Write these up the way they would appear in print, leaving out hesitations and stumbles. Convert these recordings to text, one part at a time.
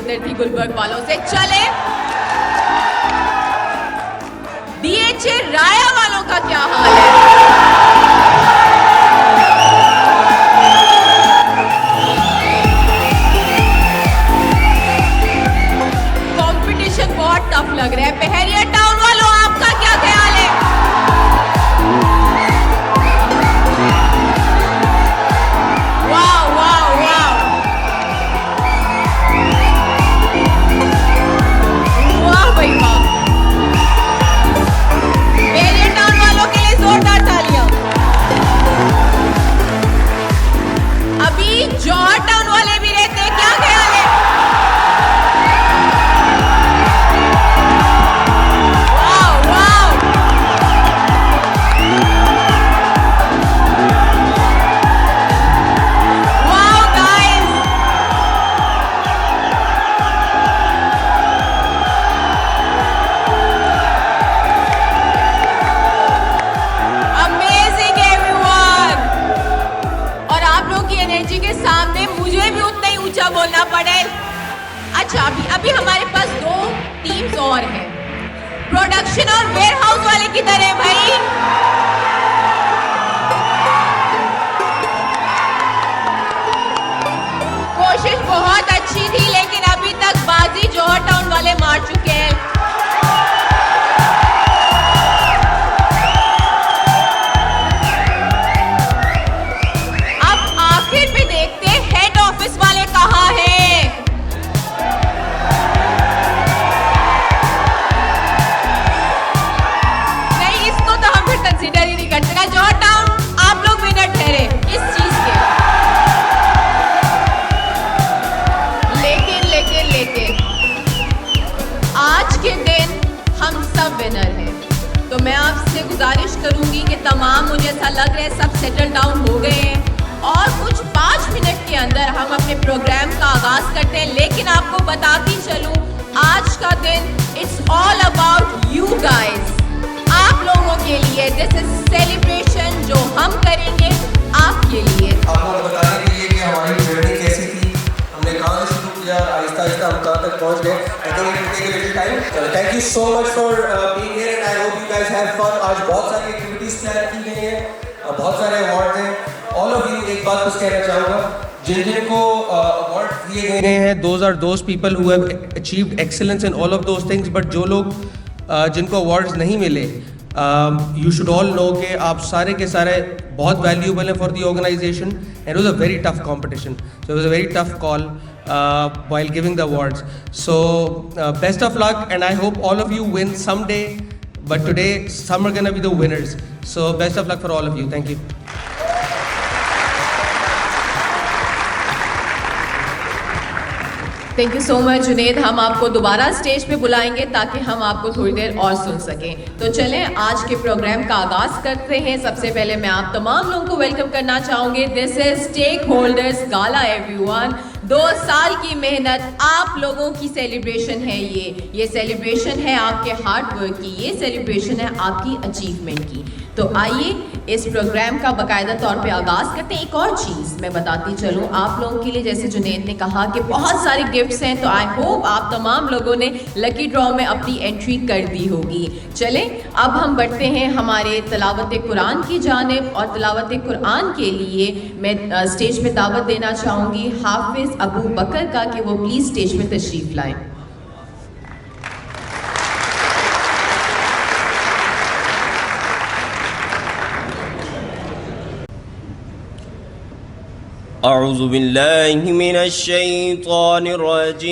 हमदर्दी गुलबर्ग वालों से। चले डीएचए राया वालों का क्या हाल है? कंपटीशन बहुत टफ लग रहा है। पहरिया टाउन वालों, आपका क्या ख्याल है? वाह वाह वाह वाह भाई वाह। पहरिया टाउन वालों के लिए जोरदार तालियां। अभी जौहर टाउन वाले भी रहते हैं, क्या ख्याल है? बोलना पड़े। अच्छा, अभी हमारे पास 2 टीम्स और हैं। प्रोडक्शन और वेयरहाउस वाले किधर है भाई? कोशिश बहुत अच्छी थी, लेकिन अभी तक बाजी जौहर टाउन वाले मार चुके हैं। अब आखिर में देखते हैं हेड ऑफिस वाले कहाँ हैं। नहीं, इसको तो हम फिर कंसीडर ही नहीं करते ना। जौहर टाउन, आप लोग विनर ठहरे इस चीज के। लेकिन आज के दिन हम सब विनर हैं। तो मैं आपसे गुजारिश करूंगी कि तमाम, मुझे ऐसा लग रहा है सब सेटल डाउन हो गए हैं और कुछ 5 मिनट के अंदर हम अपने प्रोग्राम का आगाज करते हैं। लेकिन आपको बताती चलूं, आज का दिन it's all about you guys, आप लोगों के लिए। दिस इज सेलिब्रेशन जो हम करेंगे आपके लिए। आपको बताने के लिए कि हमारी जर्नी कैसी थी, हमने कहाँ से शुरू किया, आहिस्ता आहिस्ता हम कहाँ तक पहुँच गए। Thank you so much for being here and I hope you guys have fun. आज बहुत सारी एक्टिविटीज प्लान की गई हैं, बहुत सारे अवार्ड हैं। ऑल ऑफ यू, एक बात बस कहना चाहूँगा, जिनको अवार्ड दिए गए हैं, those are those people who have achieved excellence in all of those things. But जो लोग जिनको अवार्ड्स नहीं मिले, यू शुड ऑल नो कि आप सारे के सारे बहुत वैल्यूबल हैं for the organization and it was a very tough competition. So it was a very tough call while giving the awards. So best of luck and I hope all of you win someday, but today some are gonna be the winners. So best of luck for all of you. Thank you. Thank you so much Junaid. हम आपको दोबारा stage पे बुलाएंगे ताकि हम आपको थोड़ी देर और सुन सकें। तो चलें आज के प्रोग्राम का आगाज करते हैं। सबसे पहले मैं आप तमाम लोगों को वेलकम करना चाहूँगी। This is stakeholders gala everyone. 2 साल की मेहनत, आप लोगों की सेलिब्रेशन है ये सेलिब्रेशन है आपके हार्ड वर्क की, ये सेलिब्रेशन है आपकी अचीवमेंट की। तो आइए इस प्रोग्राम का बाकायदा तौर पे आगाज़ करते हैं। एक और चीज़ मैं बताती चलूँ आप लोगों के लिए, जैसे जुनेद ने कहा कि बहुत सारे गिफ्ट्स हैं, तो आई होप आप तमाम लोगों ने लकी ड्रॉ में अपनी एंट्री कर दी होगी। चलें अब हम बढ़ते हैं हमारे तिलावत कुरान की जानिब, और तिलावत कुरान के लिए मैं स्टेज पे दावत देना चाहूँगी हाफिज़ अबू बकर का कि वो प्लीज़ स्टेज पे तशरीफ़ लाएँ। अऊज़ु बिल्लाहि मिनश शैतानिर रजीम।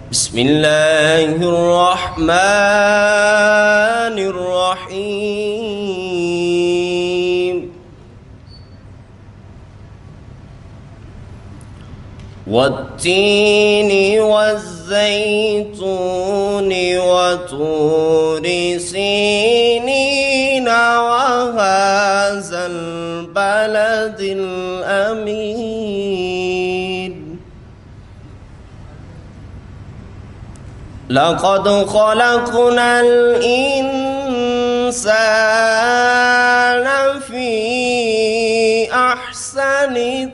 बिस्मिल्लाहिर रहमानिर रहीम। वत्तीनि वज़्ज़ैतूनि वतूरि सीनीन वहाज़ल बलदिल अमीन। लक़द ख़लक़नल इंसान फ़ी अहसन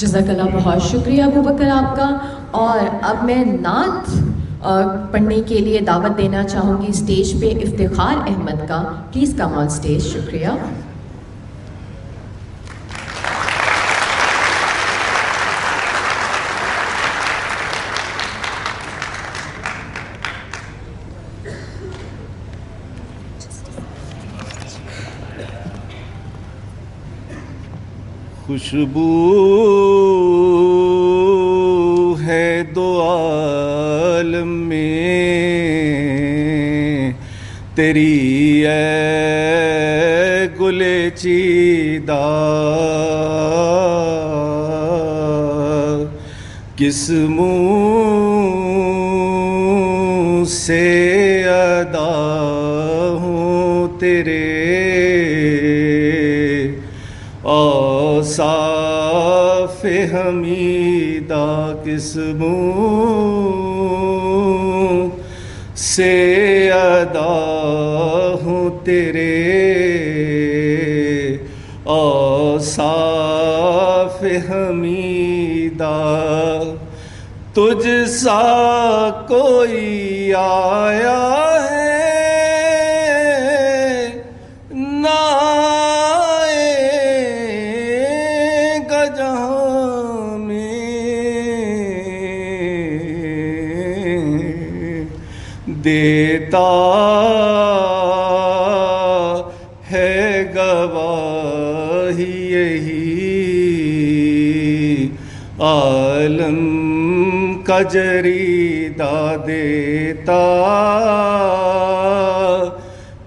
जज़ाकल्लाह, बहुत शुक्रिया अबू बकर आपका। और अब मैं नात पढ़ने के लिए दावत देना चाहूँगी स्टेज पे इफ्तिखार अहमद का। Please come on stage. शुक्रिया। खुशबू है दो आलम में तेरी ऐ गुले चीदा, किस मुँह से अदा हूँ तेरे औसाफ हमीदा, किस मुँह से अदा हूँ तेरे औसाफ हमीदा। तुझ सा कोई आया है ना आएगा जहाँ में, देता है गवाही यही आलम का जरीदा, देता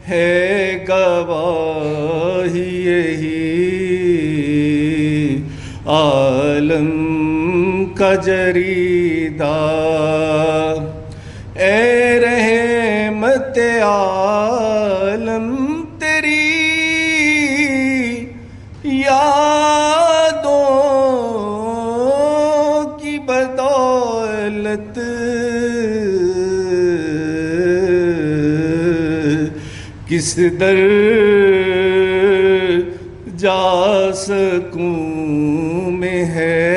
है गवाही यही आलम का जरीदा। ए रहमत आलम तेरी यादों की बदौलत किस दर जा सकूं में है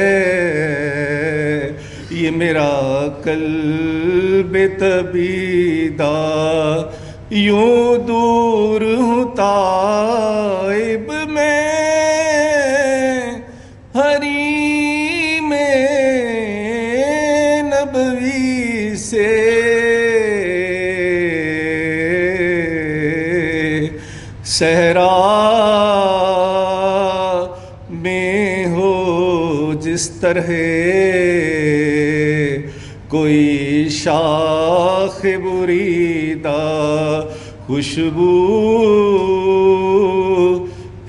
ये मेरा कल्ब तबीदा। यूं दूर हूँ ताइब में हरी में नबवी से, सहरा में हो जिस तरह कोई शाख बुरीदा, खुशबू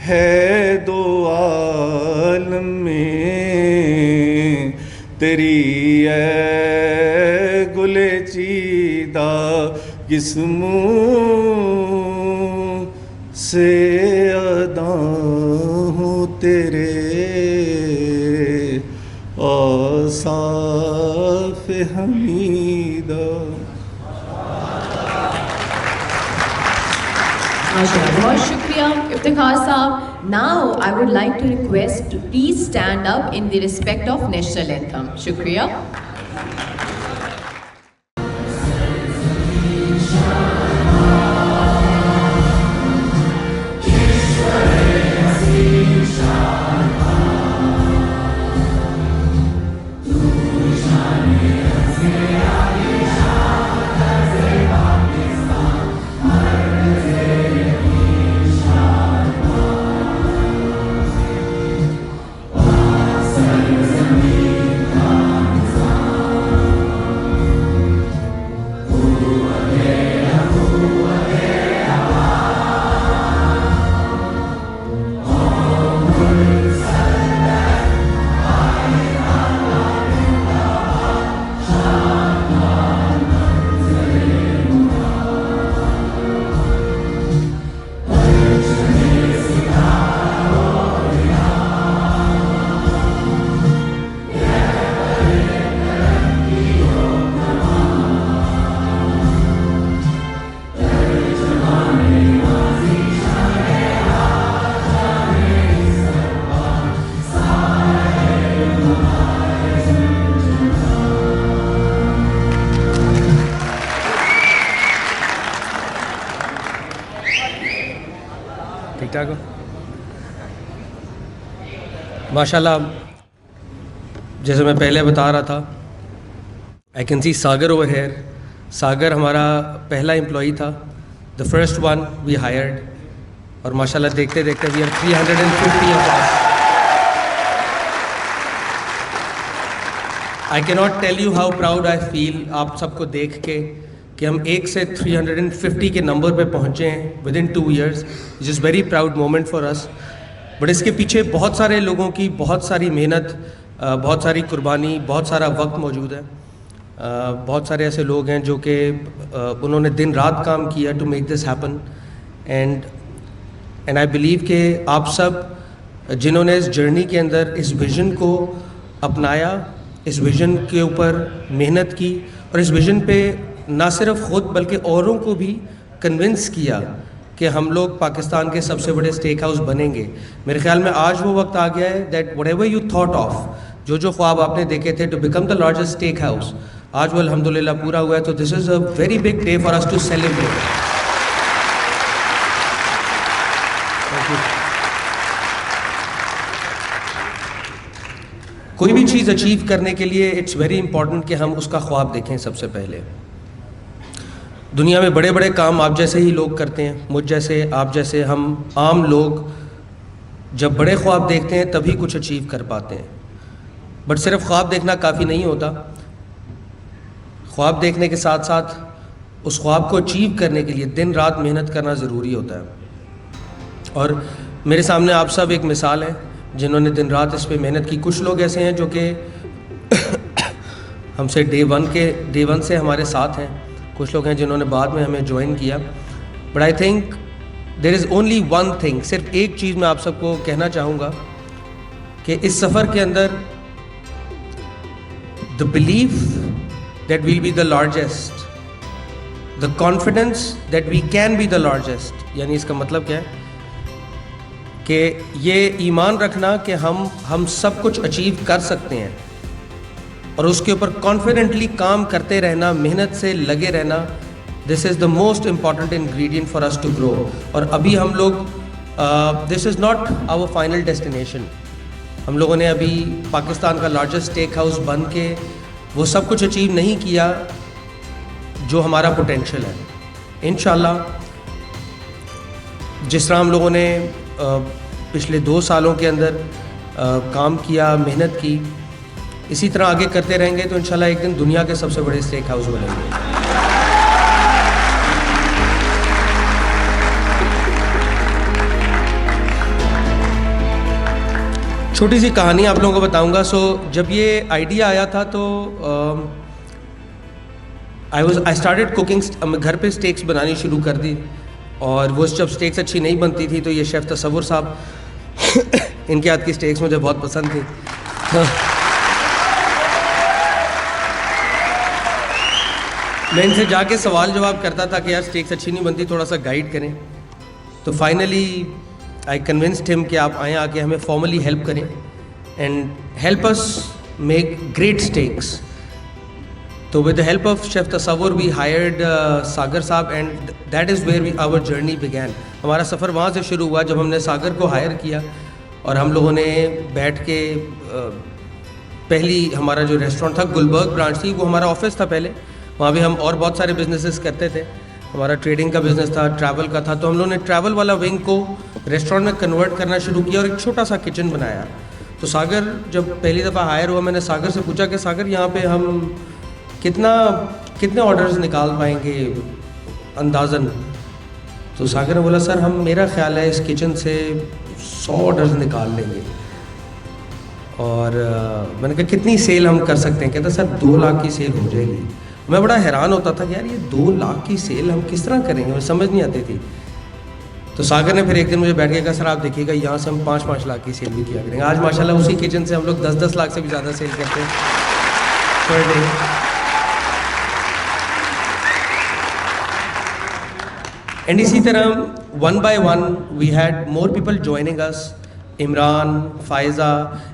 है दो आलम में तेरी ऐ गुले चीदा, किस मुँह से अदा हूँ तेरे औसाफ हमीदा। बहुत शुक्रिया इफ्तिखार साहब। Now I would like to request to please stand up in the respect of national anthem. शुक्रिया। ठाक हो? माशाल्लाह, जैसे मैं पहले बता रहा था, I can see Sagar over here. Sagar हमारा पहला एम्प्लॉई था, the first one we hired, और माशाल्लाह देखते देखते we are 350 of us. I can not tell you how proud I feel आप सबको देख के कि हम 1 से 350 के नंबर पे पहुँचे हैं with in 2 years, which is very proud moment for us. But इसके पीछे बहुत सारे लोगों की बहुत सारी मेहनत, बहुत सारी कुर्बानी, बहुत सारा वक्त मौजूद है। बहुत सारे ऐसे लोग हैं जो कि उन्होंने दिन रात काम किया to make this happen, and I believe कि आप सब जिन्होंने इस जर्नी के अंदर इस विज़न को अपनाया, इस विज़न के ऊपर मेहनत की, और इस विज़न पे ना सिर्फ ख़ुद बल्कि औरों को भी कन्विंस किया कि हम लोग पाकिस्तान के सबसे बड़े स्टेक हाउस बनेंगे। मेरे ख्याल में आज वो वक्त आ गया है that whatever you thought of, जो ख्वाब आपने देखे थे to become the largest steak house, आज वो अल्हम्दुलिल्लाह पूरा हुआ है। तो this is a very big day for us to celebrate. Thank you. कोई भी चीज़ अचीव करने के लिए इट्स वेरी इंपॉर्टेंट कि हम उसका ख्वाब देखें। सबसे पहले दुनिया में बड़े बड़े काम आप जैसे ही लोग करते हैं, मुझ जैसे, आप जैसे, हम आम लोग जब बड़े ख्वाब देखते हैं तभी कुछ अचीव कर पाते हैं। बट सिर्फ ख्वाब देखना काफ़ी नहीं होता, ख्वाब देखने के साथ साथ उस ख्वाब को अचीव करने के लिए दिन रात मेहनत करना ज़रूरी होता है। और मेरे सामने आप सब एक मिसाल है जिन्होंने दिन रात इस पर मेहनत की। कुछ लोग ऐसे हैं जो कि हमसे डे वन से हमारे साथ हैं, कुछ लोग हैं जिन्होंने बाद में हमें ज्वाइन किया। But I think there is only one thing, सिर्फ एक चीज़ मैं आप सबको कहना चाहूँगा कि इस सफ़र के अंदर the belief that we'll be the largest, the confidence that we can be the largest, यानी इसका मतलब क्या है कि ये ईमान रखना कि हम सब कुछ अचीव कर सकते हैं, और उसके ऊपर कॉन्फिडेंटली काम करते रहना, मेहनत से लगे रहना, this is the most important ingredient for us to grow. और अभी हम लोग, this is not our final destination. हम लोगों ने अभी पाकिस्तान का लार्जेस्ट स्टेक हाउस बन के वो सब कुछ अचीव नहीं किया जो हमारा पोटेंशियल है। इंशाल्लाह जिस तरह हम लोगों ने पिछले 2 सालों के अंदर काम किया, मेहनत की, इसी तरह आगे करते रहेंगे तो इंशाल्लाह एक दिन दुनिया के सबसे बड़े स्टेक हाउस बनेंगे। छोटी सी कहानी आप लोगों को बताऊंगा। जब ये आइडिया आया था तो आई स्टार्टेड कुकिंग, घर पे स्टेक्स बनानी शुरू कर दी, और वो जब स्टेक्स अच्छी नहीं बनती थी तो ये शेफ़ तसव्वुर साहब इनके हाथ की स्टेक्स मुझे बहुत पसंद थी। मैं इनसे जाके सवाल जवाब करता था कि यार स्टेक्स अच्छी नहीं बनती, थोड़ा सा गाइड करें। तो फाइनली आई कन्विंस्ड हिम कि आप आएँ, आके हमें फॉर्मली हेल्प करें and help us make great steaks. तो with the help of chef Tasawwur we hired Sagar साहब, and that is where our journey began. हमारा सफ़र वहाँ से शुरू हुआ जब हमने सागर को हायर किया, और हम लोगों ने बैठ के पहली हमारा जो रेस्टोरेंट था, गुलबर्ग ब्रांच थी, वो हमारा ऑफिस था पहले। वहाँ भी हम और बहुत सारे बिजनेसेस करते थे, हमारा ट्रेडिंग का बिज़नेस था, ट्रैवल का था। तो हम लोगों ने ट्रैवल वाला विंग को रेस्टोरेंट में कन्वर्ट करना शुरू किया और एक छोटा सा किचन बनाया। तो सागर जब पहली दफ़ा हायर हुआ, मैंने सागर से पूछा कि सागर यहाँ पे हम कितने ऑर्डर्स निकाल पाएंगे अंदाज़न। तो सागर ने बोला, सर हम, मेरा ख्याल है इस किचन से 100 ऑर्डर्स निकाल लेंगे। और मैंने कहा कितनी सेल हम कर सकते हैं? कहता सर 2 लाख की सेल हो जाएगी। मैं बड़ा हैरान होता था कि यार ये 2 लाख की सेल हम किस तरह करेंगे, मुझे समझ नहीं आती थी। तो सागर ने फिर एक दिन मुझे बैठ के कहा, सर आप देखिएगा यहाँ से हम 5-5 लाख की सेल भी किया करेंगे। आज माशाल्लाह उसी किचन से हम लोग 10-10 लाख से भी ज़्यादा सेल करते हैं पर डे। एंड इसी तरह 1 by 1 we had more people joining us. Imran, Faiza,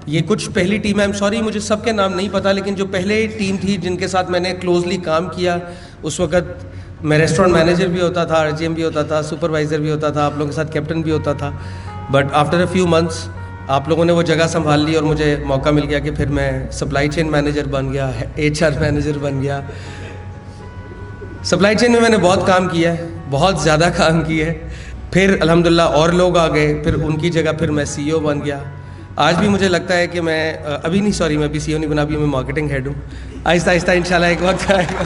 ये कुछ पहली टीम है। आई एम सॉरी मुझे सबके नाम नहीं पता, लेकिन जो पहले टीम थी जिनके साथ मैंने क्लोजली काम किया, उस वक़्त मैं रेस्टोरेंट मैनेजर भी होता था, RGM भी होता था, सुपरवाइज़र भी होता था, आप लोगों के साथ कैप्टन भी होता था। But after a few months आप लोगों ने वो जगह संभाल ली और मुझे मौका मिल गया कि फिर मैं सप्लाई चेन मैनेजर बन गया, HR मैनेजर बन गया। सप्लाई चेन में मैंने बहुत काम किया है, बहुत ज़्यादा काम किया है। फिर अल्हम्दुलिल्लाह और लोग आ गए, फिर उनकी जगह फिर मैं CEO बन गया। आज भी मुझे लगता है कि मैं अभी नहीं, सॉरी, मैं अभी CEO नहीं बना, अभी मैं मार्केटिंग हेड हूँ। आहिस्ता आहिस्ता इंशाल्लाह एक वक्त आएगा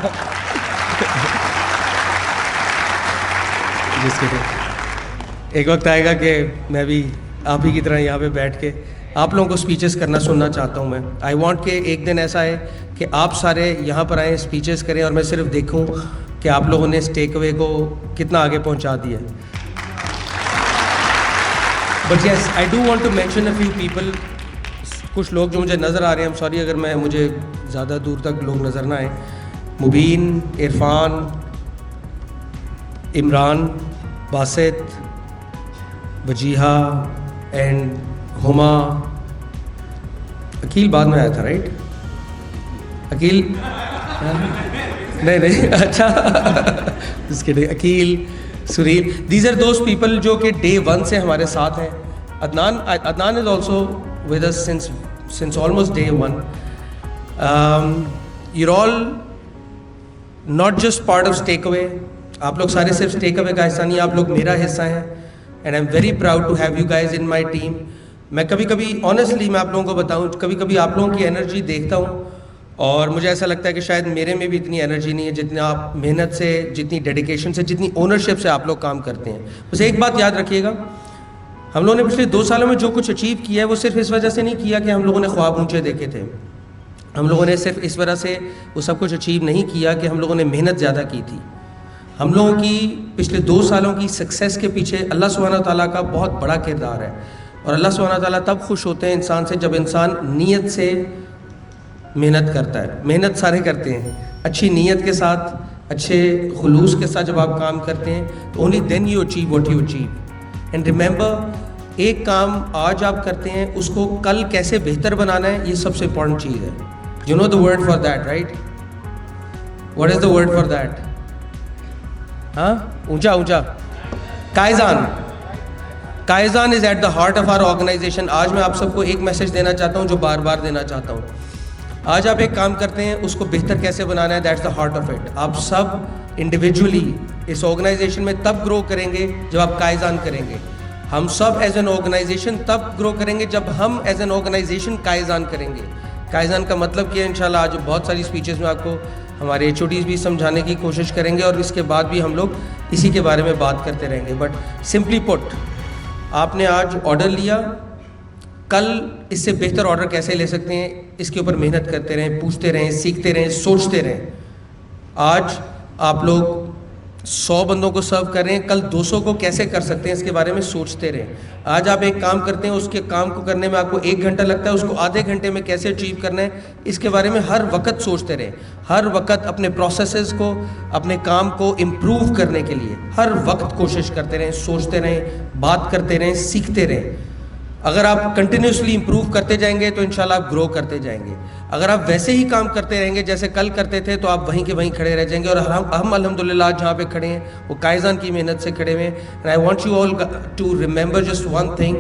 एक वक्त आएगा कि मैं भी आप ही की तरह यहाँ पे बैठ के आप लोगों को स्पीचेस करना सुनना चाहता हूँ मैं। आई वांट के एक दिन ऐसा है कि आप सारे यहाँ पर आएँ, स्पीचेस करें और मैं सिर्फ देखूँ कि आप लोगों ने इस टेक अवे को कितना आगे पहुँचा दिया। But yes, I do want to mention a few people. कुछ लोग जो मुझे नज़र आ रहे हैं, सॉरी अगर मैं मुझे ज़्यादा दूर तक लोग नज़र ना आए। मुबीन, इरफान, इमरान, बासित, वजीहा एंड हुमा। अकील बाद में आया था, राइट? अकील नहीं अच्छा इसके लिए Aqeel, Suril, these are those people जो कि डे 1 से हमारे साथ हैं। Adnan is also with us since almost day 1। You're all not just part of Takeaway. आप लोग सारे सिर्फ टेक अवे का हिस्सा नहीं, आप लोग मेरा हिस्सा हैं। And I am very proud to have you guys in my team. मैं कभी कभी ऑनेस्टली मैं आप लोगों को बताऊं, कभी कभी आप लोगों की एनर्जी देखता हूं और मुझे ऐसा लगता है कि शायद मेरे में भी इतनी एनर्जी नहीं है, जितनी आप मेहनत से, जितनी डेडिकेशन से, जितनी ओनरशिप से आप लोग काम करते हैं। बस एक बात याद रखिएगा, हम लोगों ने पिछले 2 सालों में जो कुछ अचीव किया है वो सिर्फ इस वजह से नहीं किया कि हम लोगों ने ख्वाब ऊंचे देखे थे। हम लोगों ने सिर्फ इस वजह से वो सब कुछ अचीव नहीं किया कि हम लोगों ने मेहनत ज़्यादा की थी। हम लोगों की पिछले 2 सालों की सक्सेस के पीछे अल्लाह सुब्हानहू ताला का बहुत बड़ा किरदार है। और अल्लाह सुब्हानहू ताला तब खुश होते हैं इंसान से जब इंसान नीयत से मेहनत करता है। मेहनत सारे करते हैं, अच्छी नीयत के साथ, अच्छे खुलूस के साथ जब आप काम करते हैं तो only then you achieve what you achieve. And remember, एक काम आज आप करते हैं उसको कल कैसे बेहतर बनाना है, ये सबसे इंपॉर्टेंट चीज़ है। You know the word for that, right? What is the word for that? हाँ, ऊंचा ऊंचा, kaizen. Kaizen is at the heart of our organisation. आज मैं आप सबको एक मैसेज देना चाहता हूँ जो बार बार देना चाहता हूँ। आज आप एक काम करते हैं, उसको बेहतर कैसे बनाना है, that's the heart of it. आप सब इंडिविजुअली इस ऑर्गेनाइजेशन में तब ग्रो करेंगे जब आप कायजान करेंगे। हम सब एज एन ऑर्गेनाइजेशन तब ग्रो करेंगे जब हम एज एन ऑर्गेनाइजेशन कायजान करेंगे। कायजान का मतलब क्या है, इंशाल्लाह आज बहुत सारी स्पीचेस में आपको हमारे HODs भी समझाने की कोशिश करेंगे और इसके बाद भी हम लोग इसी के बारे में बात करते रहेंगे। बट सिंपली पुट, आपने आज ऑर्डर लिया, कल इससे बेहतर ऑर्डर कैसे ले सकते हैं, इसके ऊपर मेहनत करते रहें, पूछते रहें, सीखते रहें, सोचते रहें। आज आप लोग 100 बंदों को सर्व कर रहे हैं, कल 200 को कैसे कर सकते हैं, इसके बारे में सोचते रहें। आज आप एक काम करते हैं, उसके काम को करने में आपको 1 घंटा लगता है, उसको आधे घंटे में कैसे अचीव करना है, इसके बारे में हर वक्त सोचते रहें। हर वक्त अपने प्रोसेसेस को, अपने काम को इम्प्रूव करने के लिए हर वक्त कोशिश करते रहें, सोचते रहें, बात करते रहें, सीखते रहें। अगर आप कंटिन्यूसली इंप्रूव करते जाएंगे तो इंशाल्लाह आप ग्रो करते जाएंगे। अगर आप वैसे ही काम करते रहेंगे जैसे कल करते थे तो आप वहीं के वहीं खड़े रह जाएंगे। और हम अल्हम्दुलिल्लाह आज जहाँ पे खड़े हैं वो कायजान की मेहनत से खड़े हुए हैं। And I want you all to remember just one thing,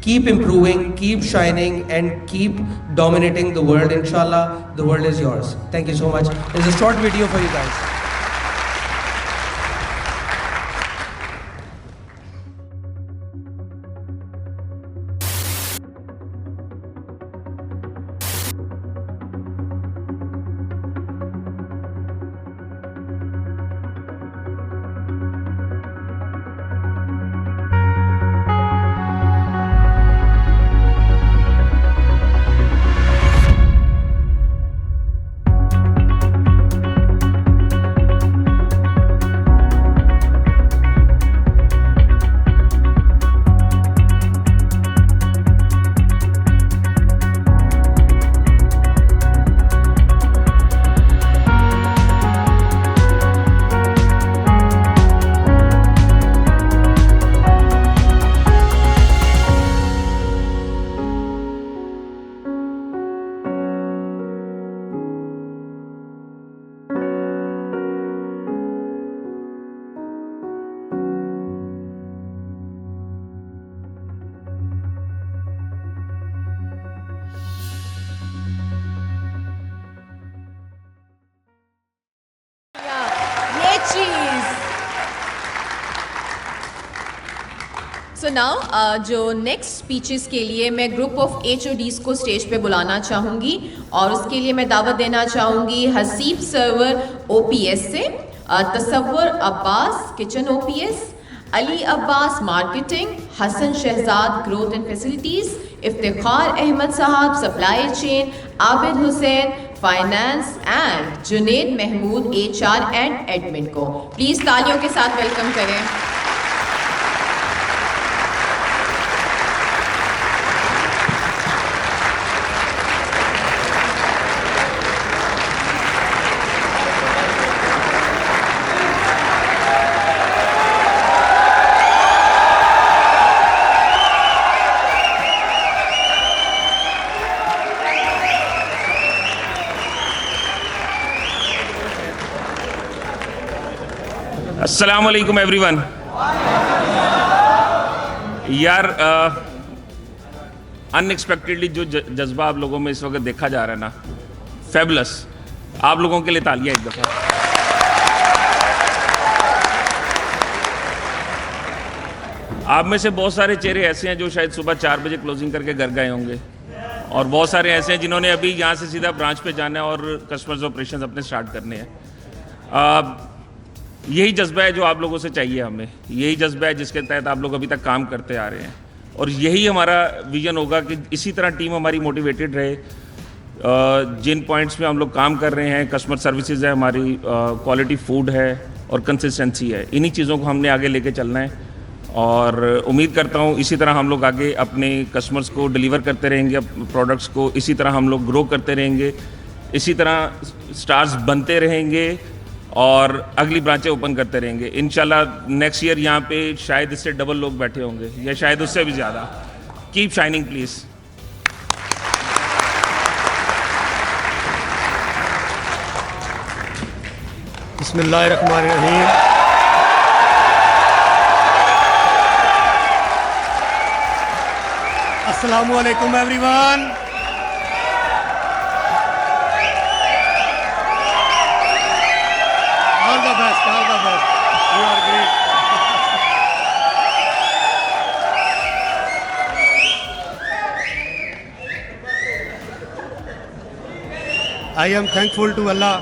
keep improving, keep shining and keep dominating the world. इंशाल्लाह the world is yours. Thank you so much. It's a short video for you guys. Now जो next speeches के लिए मैं group of HODs को stage पे बुलाना चाहूँगी और उसके लिए मैं दावत देना चाहूँगी हसीब सर्वर OPS से, Tasawwur Abbas kitchen OPS, Ali Abbas marketing, Hasan Shahzad growth and facilities, Iftikhar Ahmed साहब supply chain, Abid Hussain finance and Juned Mahmood HR and admin को प्लीज़ तालियों के साथ वेलकम करें। अस्सलाम वालेकुम एवरीवन। यार अनएक्सपेक्टेडली जो जज्बा आप लोगों में इस वक्त देखा जा रहा है ना, फैबुलस। आप लोगों के लिए तालियां एक दफ़ा। आप में से बहुत सारे चेहरे ऐसे हैं जो शायद सुबह 4 बजे क्लोजिंग करके घर गए होंगे, और बहुत सारे ऐसे हैं जिन्होंने अभी यहाँ से सीधा ब्रांच पे जाना है और कस्टमर्स ऑपरेशन अपने स्टार्ट करने हैं। यही जज्बा है जो आप लोगों से चाहिए हमें, यही जज्बा है जिसके तहत आप लोग अभी तक काम करते आ रहे हैं, और यही हमारा विजन होगा कि इसी तरह टीम हमारी मोटिवेटेड रहे। जिन पॉइंट्स में हम लोग काम कर रहे हैं, कस्टमर सर्विसेज है हमारी, क्वालिटी फूड है और कंसिस्टेंसी है, इन्हीं चीज़ों को हमने आगे लेके चलना है। और उम्मीद करता हूँ इसी तरह हम लोग आगे अपने कस्टमर्स को डिलीवर करते रहेंगे, प्रोडक्ट्स को इसी तरह हम लोग ग्रो करते रहेंगे, इसी तरह स्टार्स बनते रहेंगे और अगली ब्रांचें ओपन करते रहेंगे। इंशाल्लाह नेक्स्ट ईयर यहाँ पे शायद इससे डबल लोग बैठे होंगे या शायद उससे भी ज़्यादा। Keep shining please. बिस्मिल्लाहिर्रहमानिर्रहीम। अस्सलामु अलैकुम everyone. All the best, all the best. You are great. I am thankful to Allah.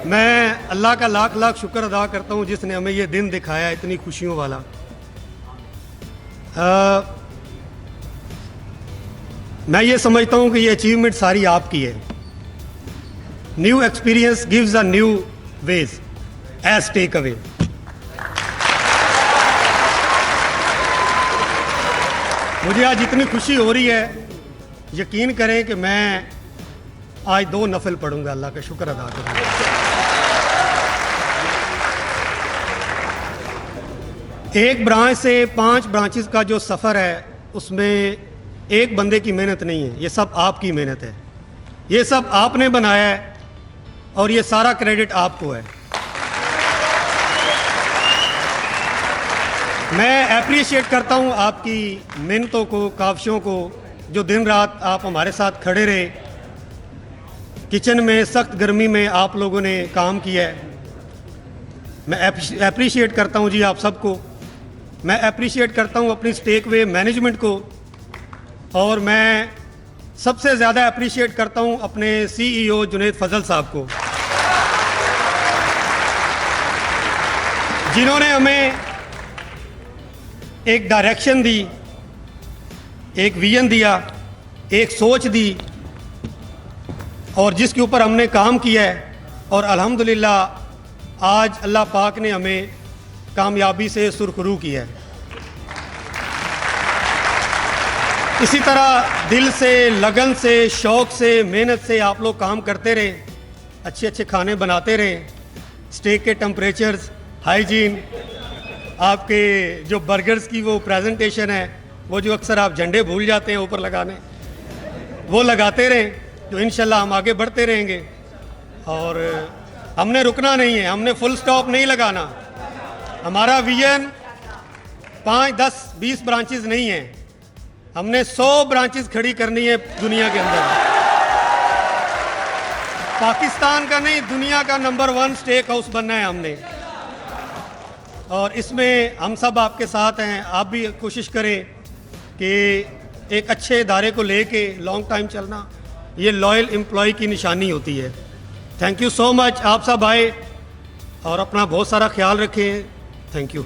मैं अल्लाह का लाख लाख शुक्र अदा करता हूँ जिसने हमें ये दिन दिखाया इतनी खुशियों वाला। मैं ये समझता हूँ कि ये अचीवमेंट सारी आपकी है। New experience gives a new ways as take away. मुझे आज इतनी खुशी हो रही है, यकीन करें कि मैं आज 2 नफल पढ़ूंगा, अल्लाह का शुक्र अदा करूंगा। एक ब्रांच से 5 ब्रांचेस का जो सफ़र है उसमें एक बंदे की मेहनत नहीं है, ये सब आपकी मेहनत है, ये सब आपने बनाया है और ये सारा क्रेडिट आपको है। मैं अप्रिशिएट करता हूँ आपकी मेहनतों को, काविशों को, जो दिन रात आप हमारे साथ खड़े रहे, किचन में सख्त गर्मी में आप लोगों ने काम किया है। मैं अप्रिशिएट करता हूँ जी आप सबको। मैं अप्रिशिएट करता हूँ अपनी स्टेक वे मैनेजमेंट को, और मैं सबसे ज़्यादा अप्रिशिएट करता हूँ अपने CEO जुनैद फजल साहब को, जिन्होंने हमें एक डायरेक्शन दी, एक विजन दिया, एक सोच दी, और जिसके ऊपर हमने काम किया है, और अल्हम्दुलिल्लाह आज अल्लाह पाक ने हमें कामयाबी से सुरखरू किया है। इसी तरह दिल से, लगन से, शौक़ से, मेहनत से आप लोग काम करते रहे, अच्छे अच्छे खाने बनाते रहे, स्टेक के टेम्परेचर्स, हाइजीन, आपके जो बर्गर्स की वो प्रेजेंटेशन है, वो जो अक्सर आप झंडे भूल जाते हैं ऊपर लगाने, वो लगाते रहें, तो इंशाल्लाह हम आगे बढ़ते रहेंगे। और हमने रुकना नहीं है, हमने फुल स्टॉप नहीं लगाना। हमारा विजन 5, 10, 20 ब्रांचेस नहीं है, हमने 100 ब्रांचेस खड़ी करनी है दुनिया के अंदर। पाकिस्तान का नहीं, दुनिया का नंबर 1 स्टेक हाउस बनना है हमने। और इसमें हम सब आपके साथ हैं। आप भी कोशिश करें कि एक अच्छे इदारे को लेके लॉन्ग टाइम चलना ये लॉयल एम्प्लॉय की निशानी होती है। थैंक यू सो मच, आप सब आए और अपना बहुत सारा ख्याल रखें। Thank you.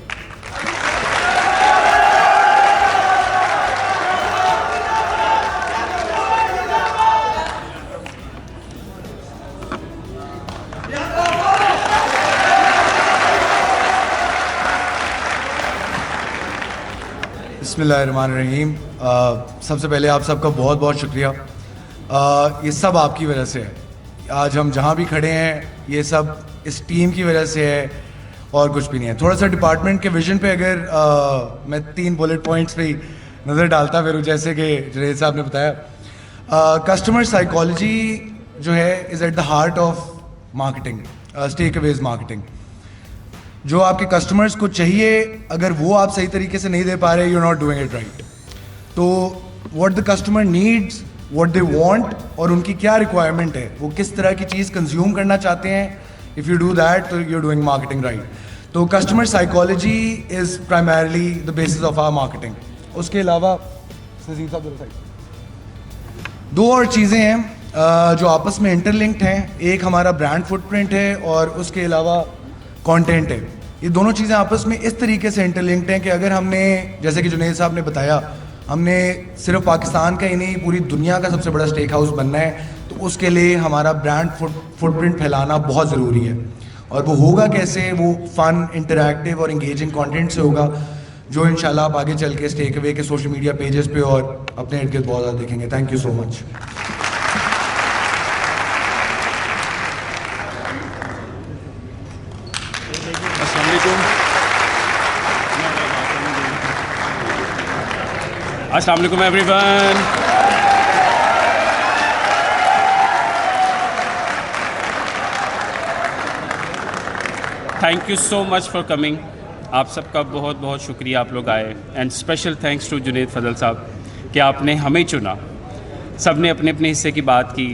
बिस्मिल्लाहिर्रहमानिर्रहीम। सबसे पहले आप सबका बहुत बहुत शुक्रिया। ये सब आपकी वजह से है। आज हम जहाँ भी खड़े हैं ये सब इस टीम की वजह से है और कुछ भी नहीं है। थोड़ा सा डिपार्टमेंट के विजन पे अगर मैं 3 बुलेट पॉइंट्स पे ही नज़र डालता फिर, जैसे कि जुनैद साहब ने बताया, कस्टमर साइकोलॉजी जो है is at the heart of marketing, takeaways marketing. जो आपके कस्टमर्स को चाहिए अगर वो आप सही तरीके से नहीं दे पा रहे, you are not doing it right. तो what the customer needs, what they want और उनकी क्या रिक्वायरमेंट है, वो किस तरह की चीज़ कंज्यूम करना चाहते हैं, इफ़ यू डू दैट तो you are doing marketing right. तो customer psychology is primarily the basis of our marketing. उसके अलावा दो और चीज़ें हैं जो आपस में इंटरलिंक्ड हैं। एक हमारा ब्रांड फुटप्रिंट है और उसके अलावा कंटेंट है। ये दोनों चीज़ें आपस में इस तरीके से इंटरलिंक्ड हैं कि अगर हमने, जैसे कि जुनैद साहब ने बताया, हमने सिर्फ पाकिस्तान का ही नहीं पूरी दुनिया का सबसे बड़ा स्टेक हाउस बनना है, तो उसके लिए हमारा ब्रांड फुटप्रिंट फैलाना बहुत ज़रूरी है। और वो होगा कैसे? वो फ़न, इंटरैक्टिव और इंगेजिंग कंटेंट से होगा, जो इंशाल्लाह आप आगे चल के स्टेक अवे के सोशल मीडिया पेजेस पे और अपने इर्द गिर्द बहुत ज़्यादा देखेंगे। Thank you so much. अस्सलाम वालेकुम everyone. Thank you so much for coming. आप सबका बहुत बहुत शुक्रिया, आप लोग आए। And special thanks to Junaid Fazal साहब कि आपने हमें चुना। सब ने अपने अपने हिस्से की बात की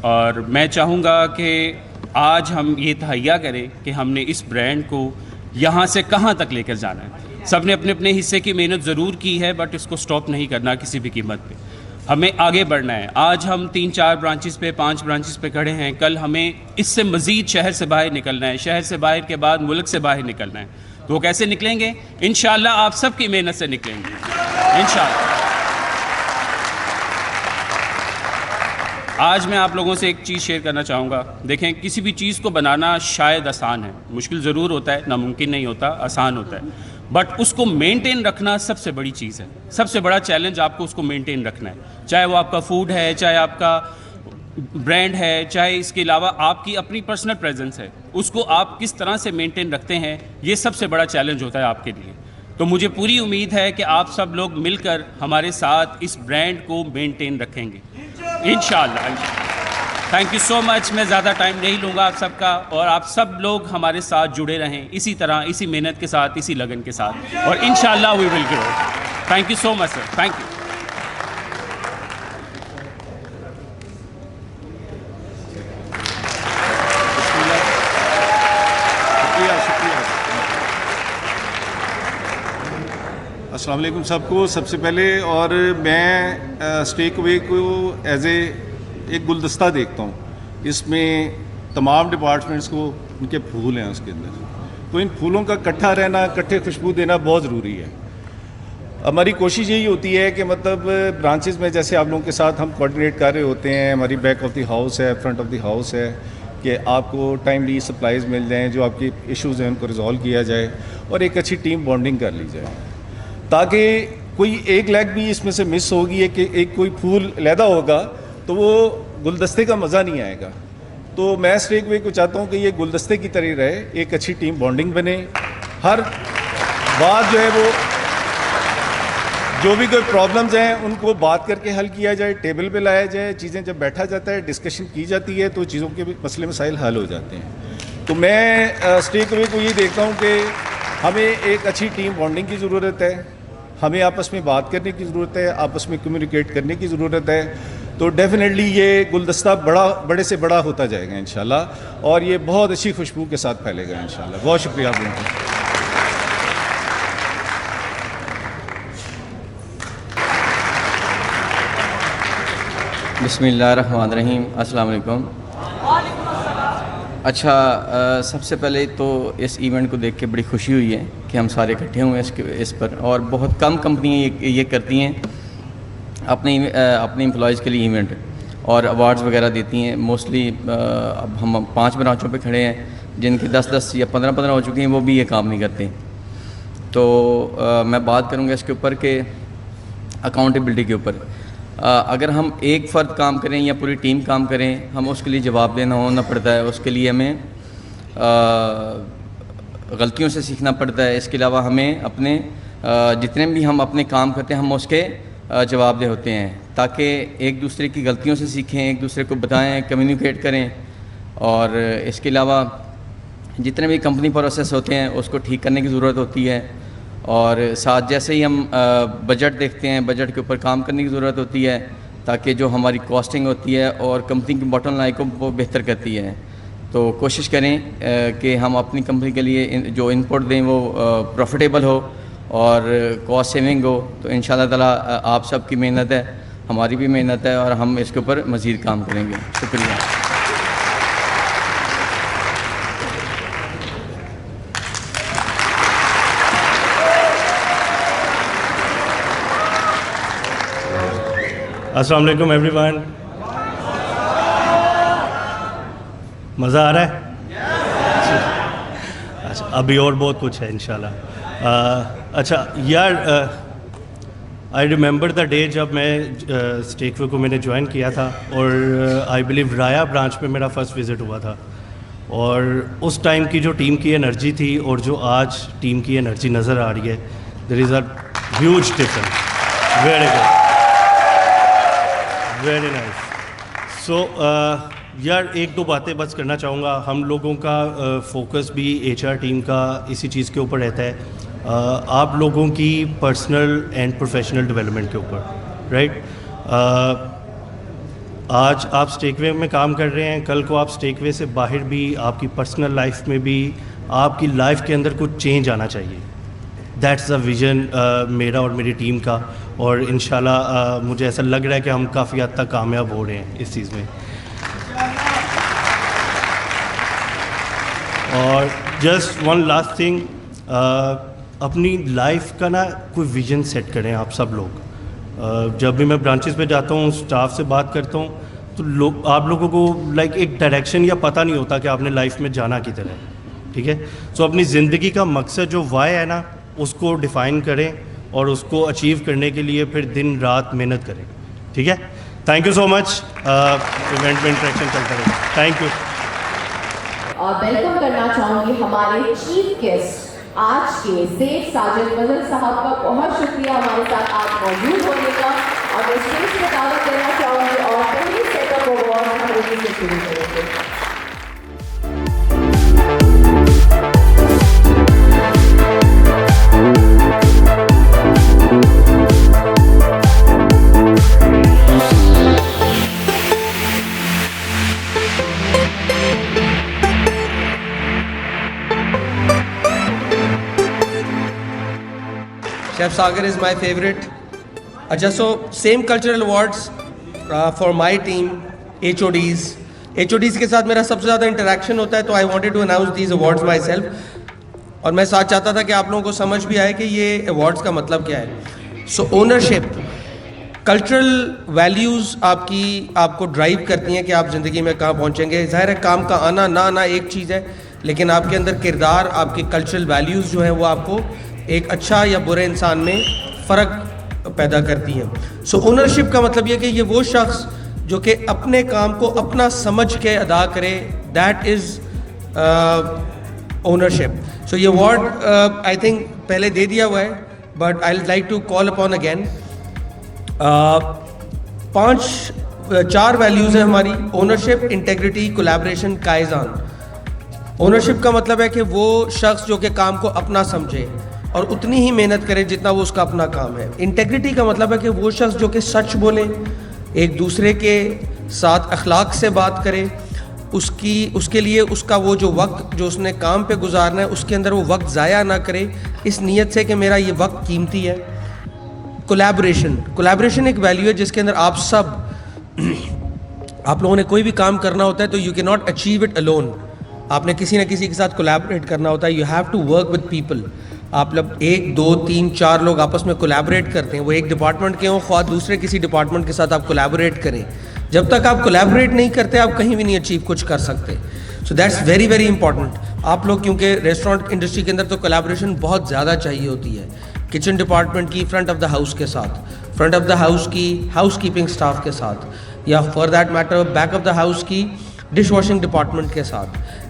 और मैं चाहूँगा कि आज हम ये तहैया करें कि हमने इस ब्रांड को यहाँ से कहाँ तक लेकर जाना है। सब ने अपने अपने हिस्से की मेहनत ज़रूर की है, बट इसको स्टॉप नहीं करना किसी भी कीमत पे। हमें आगे बढ़ना है। आज हम 3-4 ब्रांचेस पे, 5 ब्रांचेस पे खड़े हैं। कल हमें इससे मज़ीद शहर से बाहर निकलना है। शहर से बाहर के बाद मुल्क से बाहर निकलना है। तो वो कैसे निकलेंगे? इंशाल्लाह आप सबकी मेहनत से निकलेंगे, इंशाल्लाह। आज मैं आप लोगों से एक चीज़ शेयर करना चाहूँगा। देखें, किसी भी चीज़ को बनाना शायद आसान है, मुश्किल ज़रूर होता है, नामुमकिन नहीं होता, आसान होता है। बट उसको मेंटेन रखना सबसे बड़ी चीज़ है। सबसे बड़ा चैलेंज आपको उसको मेंटेन रखना है। चाहे वो आपका फूड है, चाहे आपका ब्रांड है, चाहे इसके अलावा आपकी अपनी पर्सनल प्रेजेंस है, उसको आप किस तरह से मेंटेन रखते हैं, ये सबसे बड़ा चैलेंज होता है आपके लिए। तो मुझे पूरी उम्मीद है कि आप सब लोग मिलकर हमारे साथ इस ब्रांड को मेंटेन रखेंगे, इंशाल्लाह। Thank you so much. मैं ज़्यादा टाइम नहीं लूँगा आप सबका, और आप सब लोग हमारे साथ जुड़े रहें इसी तरह, इसी मेहनत के साथ, इसी लगन के साथ, और इंशाल्लाह we will grow. Thank you so much sir, thank you. अस्सलाम वालेकुम सबको। सबसे पहले और मैं स्टेक अवे को एज एक गुलदस्ता देखता हूँ। इसमें तमाम डिपार्टमेंट्स को उनके फूल हैं उसके अंदर, तो इन फूलों का इकट्ठा रहना, इकट्ठे खुशबू देना बहुत ज़रूरी है। हमारी कोशिश यही होती है कि मतलब ब्रांचेस में जैसे आप लोगों के साथ हम कोऑर्डिनेट कर रहे होते हैं, हमारी बैक ऑफ द हाउस है, फ्रंट ऑफ द हाउस है, कि आपको टाइमली सप्लाईज मिल जाएँ, जो आपकी इश्यूज़ हैं उनको रिजॉल्व किया जाए और एक अच्छी टीम बॉन्डिंग कर ली जाए, ताकि कोई एक लेग भी इसमें से मिस होगी है कि एक कोई फूल लैदा होगा तो वो गुलदस्ते का मज़ा नहीं आएगा। तो मैं स्टेक अवे को चाहता हूँ कि ये गुलदस्ते की तरह रहे, एक अच्छी टीम बॉन्डिंग बने। हर बात जो है वो, जो भी कोई प्रॉब्लम्स हैं उनको बात करके हल किया जाए, टेबल पे लाया जाए। चीज़ें जब बैठा जाता है, डिस्कशन की जाती है, तो चीज़ों के मसले मसाइल हल हो जाते हैं। तो मैं स्टेक अवे को ये देखता हूँ कि हमें एक अच्छी टीम बॉन्डिंग की ज़रूरत है, हमें आपस में बात करने की ज़रूरत है, आपस में कम्युनिकेट करने की ज़रूरत है। तो डेफिनेटली ये गुलदस्ता बड़े से बड़ा होता जाएगा इंशाल्लाह, और ये बहुत अच्छी खुशबू के साथ फैलेगा इंशाल्लाह। बहुत शुक्रिया आप लोगों का। बिस्मिल्लाहिर्रहमानिर्रहीम, अस्सलाम वालेकुम। अच्छा, सबसे पहले तो इस इवेंट को देख के बड़ी खुशी हुई है कि हम सारे इकट्ठे हुए हैं इस पर, और बहुत कम कंपनियाँ ये करती हैं अपने एम्प्लॉयज़ के लिए इवेंट और अवार्ड्स वगैरह देती हैं। मोस्टली अब हम 5 ब्रांचों पे खड़े हैं, जिनके 10-10 या 15-15 हो चुके हैं, वो भी ये काम नहीं करते। तो मैं बात करूँगा इसके ऊपर कि अकाउंटेबिलिटी के ऊपर। अगर हम एक फ़र्द काम करें या पूरी टीम काम करें, हम उसके लिए जवाब देना होना पड़ता है। उसके लिए हमें गलतियों से सीखना पड़ता है। इसके अलावा हमें अपने जितने भी हम अपने काम करते हैं, हम उसके जवाबदेह होते हैं, ताकि एक दूसरे की गलतियों से सीखें, एक दूसरे को बताएं, कम्युनिकेट करें। और इसके अलावा जितने भी कंपनी प्रोसेस होते हैं, उसको ठीक करने की ज़रूरत होती है। और साथ जैसे ही हम बजट देखते हैं, बजट के ऊपर काम करने की ज़रूरत होती है, ताकि जो हमारी कॉस्टिंग होती है और कंपनी की बॉटम लाइन को वो बेहतर करती है। तो कोशिश करें कि हम अपनी कंपनी के लिए जो इनपुट दें वो प्रॉफिटेबल हो और कॉस्ट सेविंग हो। तो इंशाल्लाह ताला आप सबकी मेहनत है, हमारी भी मेहनत है, और हम इसके ऊपर मज़ीद काम करेंगे। शुक्रिया। अस्सलाम वालेकुम एवरीवन। मज़ा आ रहा है? अच्छा, अभी और बहुत कुछ है इंशाल्लाह। अच्छा यार, आई रिमेंबर द डे जब मैं स्टेकवे को मैंने ज्वाइन किया था, और आई बिलीव राया ब्रांच में मेरा फर्स्ट विज़िट हुआ था। और उस टाइम की जो टीम की एनर्जी थी और जो आज टीम की एनर्जी नज़र आ रही है, there is a huge difference. Very good, very nice. So यार, एक दो बातें बस करना चाहूँगा। हम लोगों का फोकस भी HR टीम का इसी चीज़ के ऊपर रहता है, आप लोगों की पर्सनल एंड प्रोफेशनल डेवलपमेंट के ऊपर, राइट। आज आप स्टेकवे में काम कर रहे हैं, कल को आप स्टेकवे से बाहर भी, आपकी पर्सनल लाइफ में भी, आपकी लाइफ के अंदर कुछ चेंज आना चाहिए। दैट्स द विज़न मेरा और मेरी टीम का, और इंशाल्लाह मुझे ऐसा लग रहा है कि हम काफ़ी हद तक कामयाब हो रहे हैं इस चीज़ में। और जस्ट वन लास्ट थिंग, अपनी लाइफ का ना कोई विज़न सेट करें आप सब लोग। जब भी मैं ब्रांचेस पे जाता हूँ, स्टाफ से बात करता हूँ, तो आप लोगों को लाइक एक डायरेक्शन या पता नहीं होता कि आपने लाइफ में जाना किधर है, ठीक है। सो अपनी ज़िंदगी का मकसद जो वाई है ना, उसको डिफ़ाइन करें और उसको अचीव करने के लिए फिर दिन रात मेहनत करें, ठीक है। Thank you so much. Event में इंटरेक्शन चलता रहेगा। Thank you. और वेलकम करना चाहूँगी हमारे चीफ गेस्ट आज के सेठ साजिद फजल साहब का। बहुत शुक्रिया हमारे साथ आज मौजूद होने का, और मैं स्टेज पर दावत करना चाहूँगी और पहली सेटअप अवार्ड हम उन्हीं से शुरू करेंगे। Chef Sagar is my favorite. अच्छा, so same cultural awards for my team, HODs. HODs के साथ मेरा सबसे ज़्यादा इंटरेक्शन होता है, तो I wanted to announce these awards myself. और मैं साथ चाहता था कि आप लोगों को समझ भी आए कि ये अवार्ड्स का मतलब क्या है। सो ओनरशिप, कल्चरल वैल्यूज़ आपको ड्राइव करती हैं कि आप ज़िंदगी में कहाँ पहुँचेंगे। ज़ाहिर है काम का आना ना आना एक चीज़ है, लेकिन आपके अंदर किरदार, आपके कल्चरल वैल्यूज़ जो हैं वो आपको एक अच्छा या बुरे इंसान में फ़र्क पैदा करती हैं। सो ओनरशिप का मतलब ये कि ये वो शख्स जो कि अपने काम को अपना समझ के अदा करे, दैट इज़ ओनरशिप। सो ये अवार्ड आई थिंक पहले दे दिया हुआ है, but I like to call upon again. 4 values हैं हमारी: ownership, integrity, collaboration, kaizen. Ownership का मतलब है कि वो शख्स जो कि काम को अपना समझे और उतनी ही मेहनत करे जितना वो उसका अपना काम है। इंटेग्रिटी का मतलब है कि वो शख्स जो कि सच बोले, एक दूसरे के साथ अखलाक से बात करे, उसके लिए उसका वो जो वक्त जो उसने काम पे गुजारना है उसके अंदर वो वक्त ज़ाया ना करे, इस नीयत से कि मेरा ये वक्त कीमती है। कोलैबोरेशन एक वैल्यू है जिसके अंदर आप सब आप लोगों ने कोई भी काम करना होता है तो you can not achieve it alone, आपने किसी ना किसी के साथ कोलैबोरेट करना होता है, you have to work with people. आप लोग 1, 2, 3, 4 लोग आपस में कोलैबोरेट करते हैं, वो एक डिपार्टमेंट के हों ख्वाह दूसरे किसी डिपार्टमेंट के साथ आप कोलैबोरेट करें। जब तक आप कोलैबोरेट नहीं करते आप कहीं भी नहीं अचीव कुछ कर सकते। So that's very very important. आप लोग क्योंकि रेस्टोरेंट इंडस्ट्री के अंदर तो कोलैबोरेशन बहुत ज़्यादा चाहिए होती है, किचन डिपार्टमेंट की फ्रंट ऑफ द हाउस के साथ, फ्रंट ऑफ द हाउस की हाउस कीपिंग स्टाफ के साथ, या for that matter back of the house की डिश वॉशिंग डिपार्टमेंट के साथ,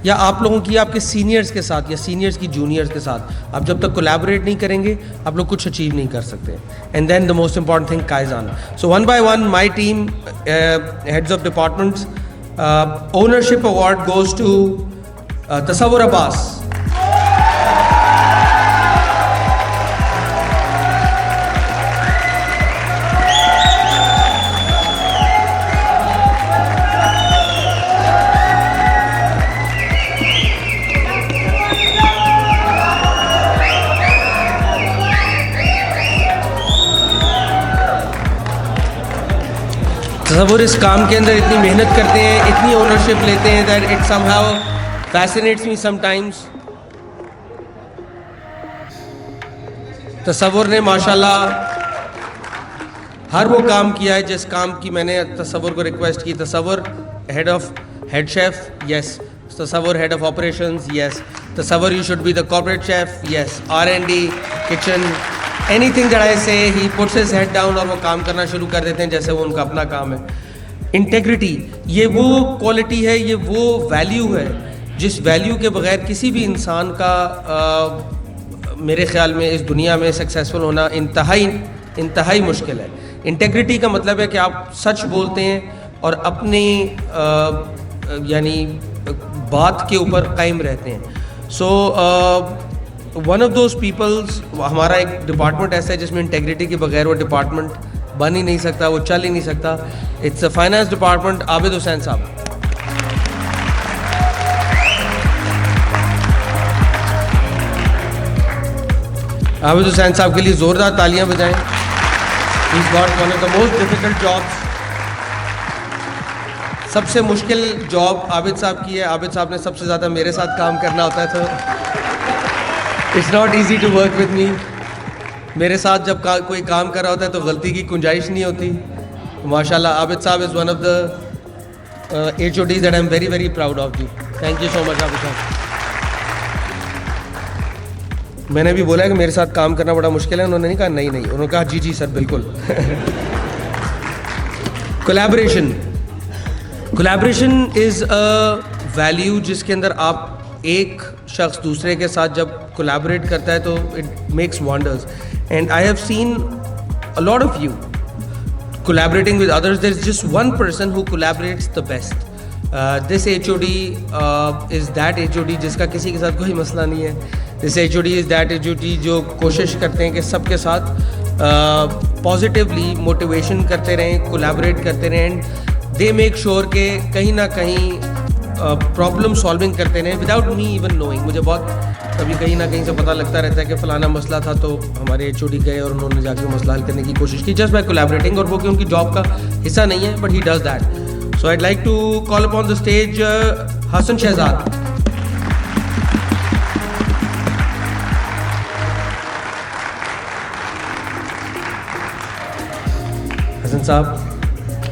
या आप लोगों की आपके सीनियर्स के साथ या सीनियर्स की जूनियर्स के साथ। आप जब तक कोलैबोरेट नहीं करेंगे आप लोग कुछ अचीव नहीं कर सकते। And then the most important thing kaizen. So one by one my team heads of departments, ownership award goes to Tasawwur Abbas, Tasawwur इस काम के अंदर इतनी मेहनत करते हैं, इतनी ओनरशिप लेते हैं that it somehow fascinates me sometimes. Tasawwur ने माशाल्लाह हर वो काम किया है जिस काम की मैंने तसव्वुर को रिक्वेस्ट की। Tasawwur head chef, yes. Tasawwur head of operations, yes. Tasawwur you should be the corporate chef, yes. R&D, kitchen, anything that I say he puts his head down और वो काम करना शुरू कर देते हैं जैसे वो उनका अपना काम है। इंटेग्रिटी, ये वो क्वालिटी है, ये वो वैल्यू है जिस वैल्यू के बगैर किसी भी इंसान का मेरे ख्याल में इस दुनिया में सक्सेसफुल होना इंतहाई मुश्किल है। इंटेग्रिटी का मतलब है कि आप सच बोलते हैं और अपनी यानी बात के ऊपर कायम रहते हैं। So one of those peoples, हमारा एक डिपार्टमेंट ऐसा है जिसमें इंटेग्रिटी के बगैर वो डिपार्टमेंट बन ही नहीं सकता, वो चल ही नहीं सकता। It's a finance department, Abid Hussain साहब। आबिद हुसैन साहब के लिए ज़ोरदार तालियां बजाएं। He is got one of the most difficult jobs. सबसे मुश्किल जॉब आबिद साहब की है। आबिद साहब ने सबसे ज़्यादा मेरे साथ काम करना होता है, तो it's not easy to work with me. मेरे साथ जब कोई काम कर रहा होता है तो गलती की गुंजाइश नहीं होती। माशाल्लाह आबिद साहब is one of the HODs that I am very very proud of you. Thank you so much Abid साहब। मैंने भी बोला है कि मेरे साथ काम करना बड़ा मुश्किल है, उन्होंने नहीं कहा नहीं, उन्होंने कहा जी सर बिल्कुल। कोलैबोरेशन इज़ अ वैल्यू जिसके अंदर आप एक शख्स दूसरे के साथ जब कोलैबोरेट करता है तो it makes wonders. And I have seen a lot of you collaborating with others. There is just one person who collaborates the best. This HOD is that HOD जिसका किसी के साथ कोई मसला नहीं है। This HOD is that HOD जो कोशिश करते हैं कि सबके साथ पॉजिटिवली मोटिवेशन करते रहें, कोलैबोरेट करते रहें। एंड दे मेक श्योर कि कहीं ना कहीं प्रॉब्लम सॉल्विंग करते रहें विदाउट मी इवन नोइंग। मुझे बहुत कभी कहीं ना कहीं से पता लगता रहता है कि फ़लाना मसला था तो हमारे HOD गए और उन्होंने जाके मसला हल करने की कोशिश की जस्ट बाय कोलैबोरेटिंग। और वो कि उनकी जॉब का हिस्सा नहीं है, but he does that. So I'd like to call upon the stage Hassan Shehzad. Hassan Saab,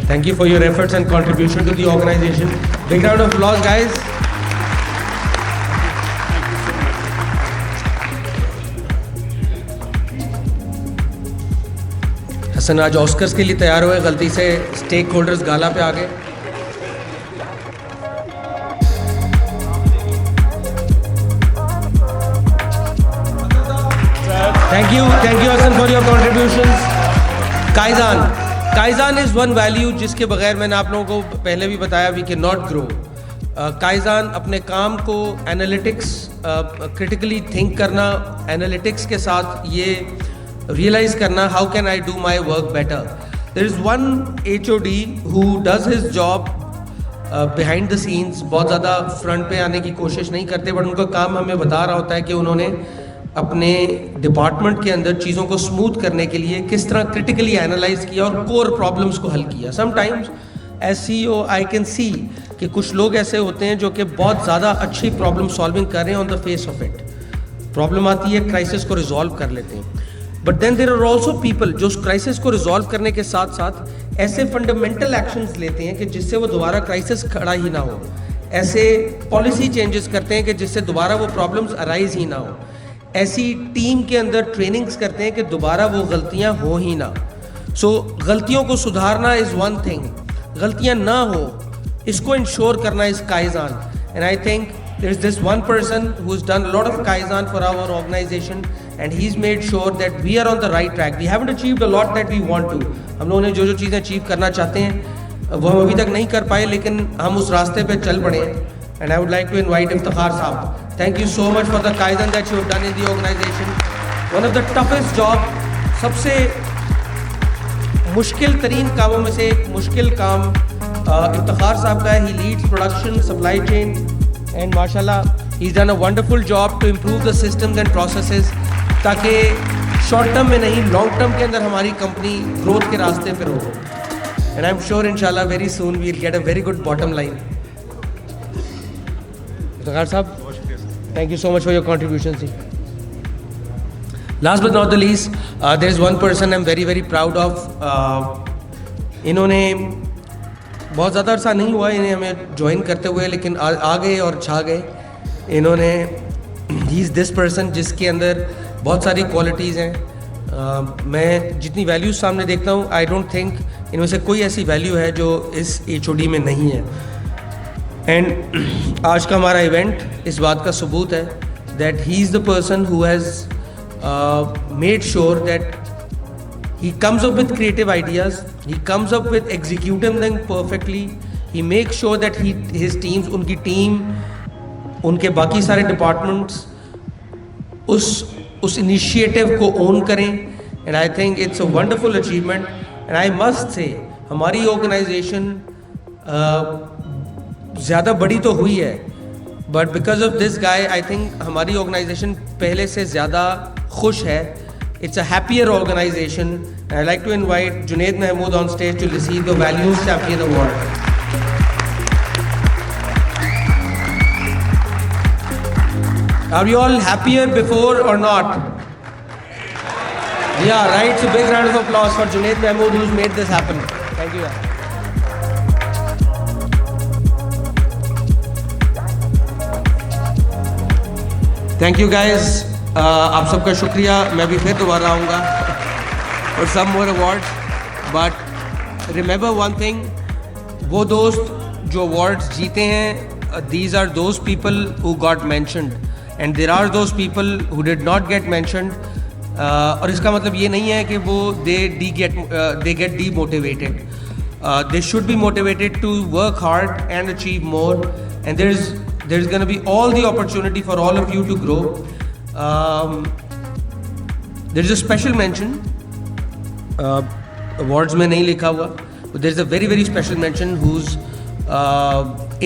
thank you for your efforts and contribution to the organization. Big round of applause, guys. Hasan आज Oscars के लिए तैयार हुए, गलती से stake holders गाला पे आ गए। Thank you Hassan for your contributions. Kaizen is one value जिसके बगैर मैंने आप लोगों को पहले भी बताया we can not grow. Kaizen अपने काम को एनालिटिक्स, क्रिटिकली थिंक करना, एनालिटिक्स के साथ ये रियलाइज़ करना how can I do my work better. There is one HOD who does his job behind the scenes, बहुत ज़्यादा फ्रंट पे आने की कोशिश नहीं करते, बट उनका काम हमें बता रहा होता है कि उन्होंने अपने डिपार्टमेंट के अंदर चीज़ों को स्मूथ करने के लिए किस तरह क्रिटिकली एनालाइज किया और कोर प्रॉब्लम्स को हल किया। Sometimes as CEO I can see कि कुछ लोग ऐसे होते हैं जो कि बहुत ज़्यादा अच्छी प्रॉब्लम सॉल्विंग कर रहे हैं on the face of it. Problem आती है, क्राइसिस को रिजॉल्व कर लेते हैं, but then there are also people जो उस क्राइसिस को रिजॉल्व करने के साथ साथ ऐसे फंडामेंटल एक्शंस लेते हैं कि जिससे वो दोबारा क्राइसिस खड़ा ही ना हो, ऐसे पॉलिसी चेंजेस करते हैं कि जिससे दोबारा वो प्रॉब्लम्स अराइज ही ना हो, ऐसी टीम के अंदर ट्रेनिंग्स करते हैं कि दोबारा वो गलतियां हो ही ना। सो गलतियों को सुधारना इज़ वन थिंग, गलतियां ना हो इसको इंश्योर करना is kaizen. And I think there is this one person who has done a lot of Kaizen for our organization and he's made sure that we are on the right track. We haven't achieved a lot that we want to. हम लोगों ने जो चीज़ें achieve करना चाहते हैं वो हम अभी तक नहीं कर पाए, लेकिन हम उस रास्ते पे चल पड़े हैं। And I would like to invite Iftikhar साहब, thank you so much for the Kaizen that you have done in the organization. One of the toughest job, सबसे मुश्किल तरीन कामों में से एक मुश्किल काम इफ्तिखार साहब का है। He leads production, supply chain and mashallah he's done a wonderful job to improve the systems and processes ताकि शॉर्ट टर्म में नहीं लॉन्ग टर्म के अंदर हमारी कंपनी ग्रोथ के रास्ते पर हो। एंड आई एम श्योर इंशाल्लाह very soon we will get a very good bottom line. Iftikhar साहब, thank you so much for your contribution ji. Last but not the least, there is one person I am very very proud of. इन्होंने बहुत ज़्यादा अरसा नहीं हुआ इन्हें हमें join करते हुए, लेकिन आ गए और छा गए। इन्होंने ही इज़ दिस पर्सन जिसके अंदर बहुत सारी क्वालिटीज़ हैं। मैं जितनी वैल्यूज़ सामने देखता हूँ आई डोंट थिंक इनमें से कोई ऐसी वैल्यू है जो इस HOD में नहीं है। एंड आज का हमारा इवेंट इस बात का सबूत है that he is the person who has made sure that he comes up with creative ideas, he comes up with executing them perfectly, he makes sure that his teams, उनकी team, उनके बाकी सारे departments उस initiative को own करें। And I think it's a wonderful achievement. And I must say हमारी organisation ज़्यादा बड़ी तो हुई है, but because of this guy I think हमारी ऑर्गेनाइजेशन पहले से ज़्यादा खुश है। It's a happier organization. And I'd like to invite Junaid Mahmood on stage to receive the Values Champion Award. Are you all happier before or not? Yeah, right. So big round of applause for Junaid Mahmood who's made this happen. Thank you. Thank you guys. आप सबका शुक्रिया। मैं भी फिर दोबारा आऊँगा और some more awards, but remember one thing, वो दोस्त जो अवार्ड्स जीते हैं these are those people who got mentioned and there are those people who did not get mentioned. और इसका मतलब ये नहीं है कि वो they get demotivated. They should be motivated to work hard and achieve more, and there is gonna be all the opportunity for all of you to grow. there is a special mention, awards में नहीं लिखा हुआ, but there is a very very special mention who's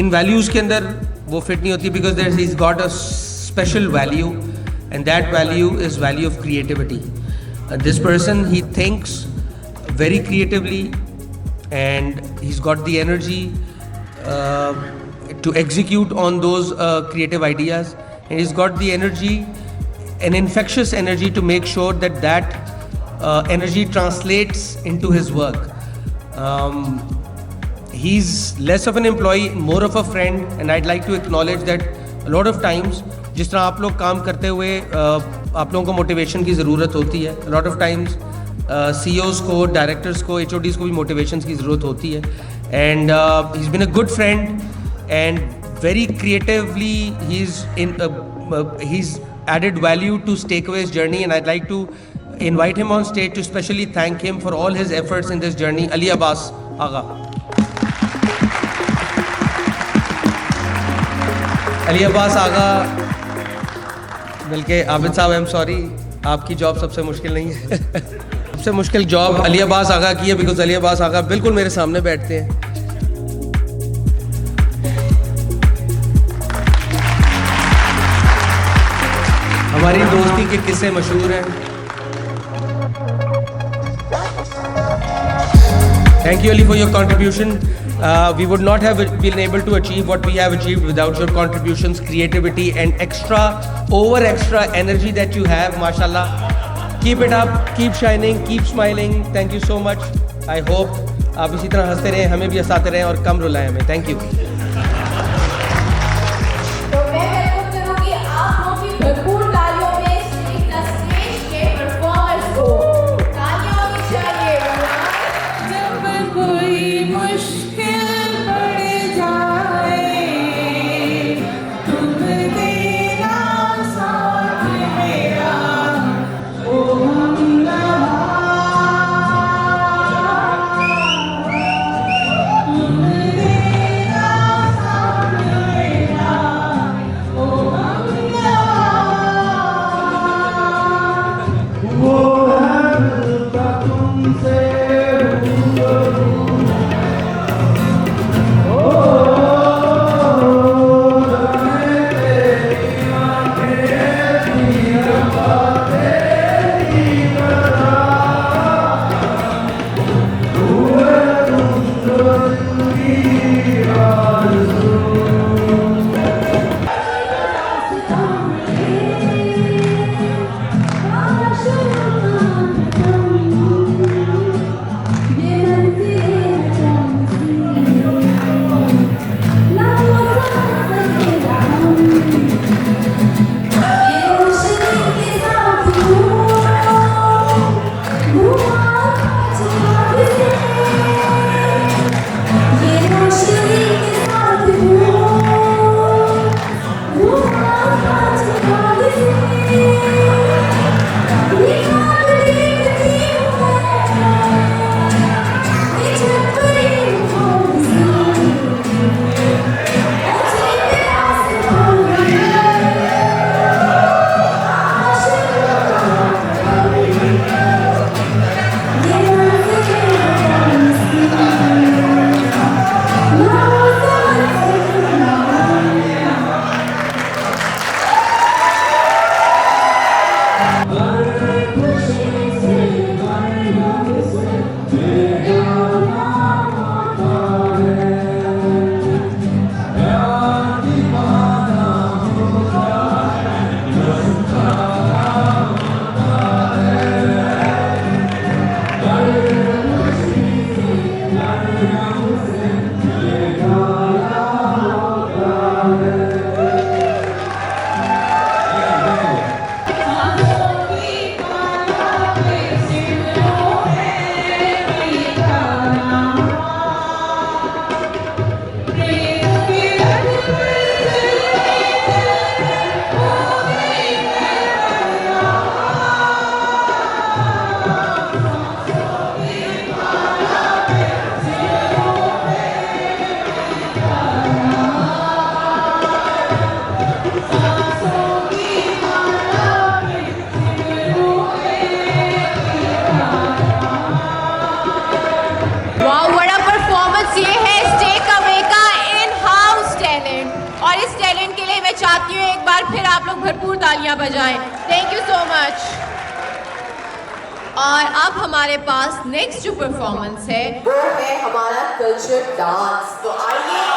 in values के अंदर वो fit नहीं होती, because he's got a special value and that value is value of creativity. This person, he thinks very creatively and he's got the energy to execute on those creative ideas, and he's got the energy, an infectious energy, to make sure that energy translates into his work. He's less of an employee, more of a friend, and I'd like to acknowledge that a lot of times जिस तरह आप लोग काम करते हुए आप लोगों को मोटिवेशन की ज़रूरत होती है, a lot of times CEOs को, डायरेक्टर्स को, HODs को भी मोटिवेशन की ज़रूरत होती है, and he's been a good friend and very creatively he's added value to Steakaway's journey, and I'd like to invite him on stage to specially thank him for all his efforts in this journey. Ali Abbas Agha. Ali Abbas Agha, बल्कि आबिद साहब, I am sorry, आपकी job सबसे मुश्किल नहीं है। सबसे मुश्किल job Ali Abbas आगा की है, बिकॉज अली अब्बास आगा बिल्कुल मेरे सामने बैठते हैं। हमारी दोस्ती के किस्से मशहूर हैं। Thank you Ali for your contribution. We would not have been able to achieve what we have achieved without your contributions, creativity and extra energy that you have. MashaAllah. Keep it up, keep shining, keep smiling. Thank you so much. I hope आप इसी तरह हंसते रहें, हमें भी हंसाते रहें और कम रुलाएं हमें. Thank you. तो मैं वेलकम करूंगी आप लोगों की भरपूर तालियों में स्टेज के परफॉर्मर्स को. तालियां होनी चाहिए. जब कोई मुश्किल पड़ जाए तुम देना साथ मेरा ओ हमला तुम देना साथ मेरा ओ हमला वो है तुमसे चाहती हूँ एक बार फिर आप लोग भरपूर तालियां बजाएं. Thank you so much. और अब हमारे पास नेक्स्ट जो परफॉर्मेंस है वो है हमारा कल्चर डांस. तो आइए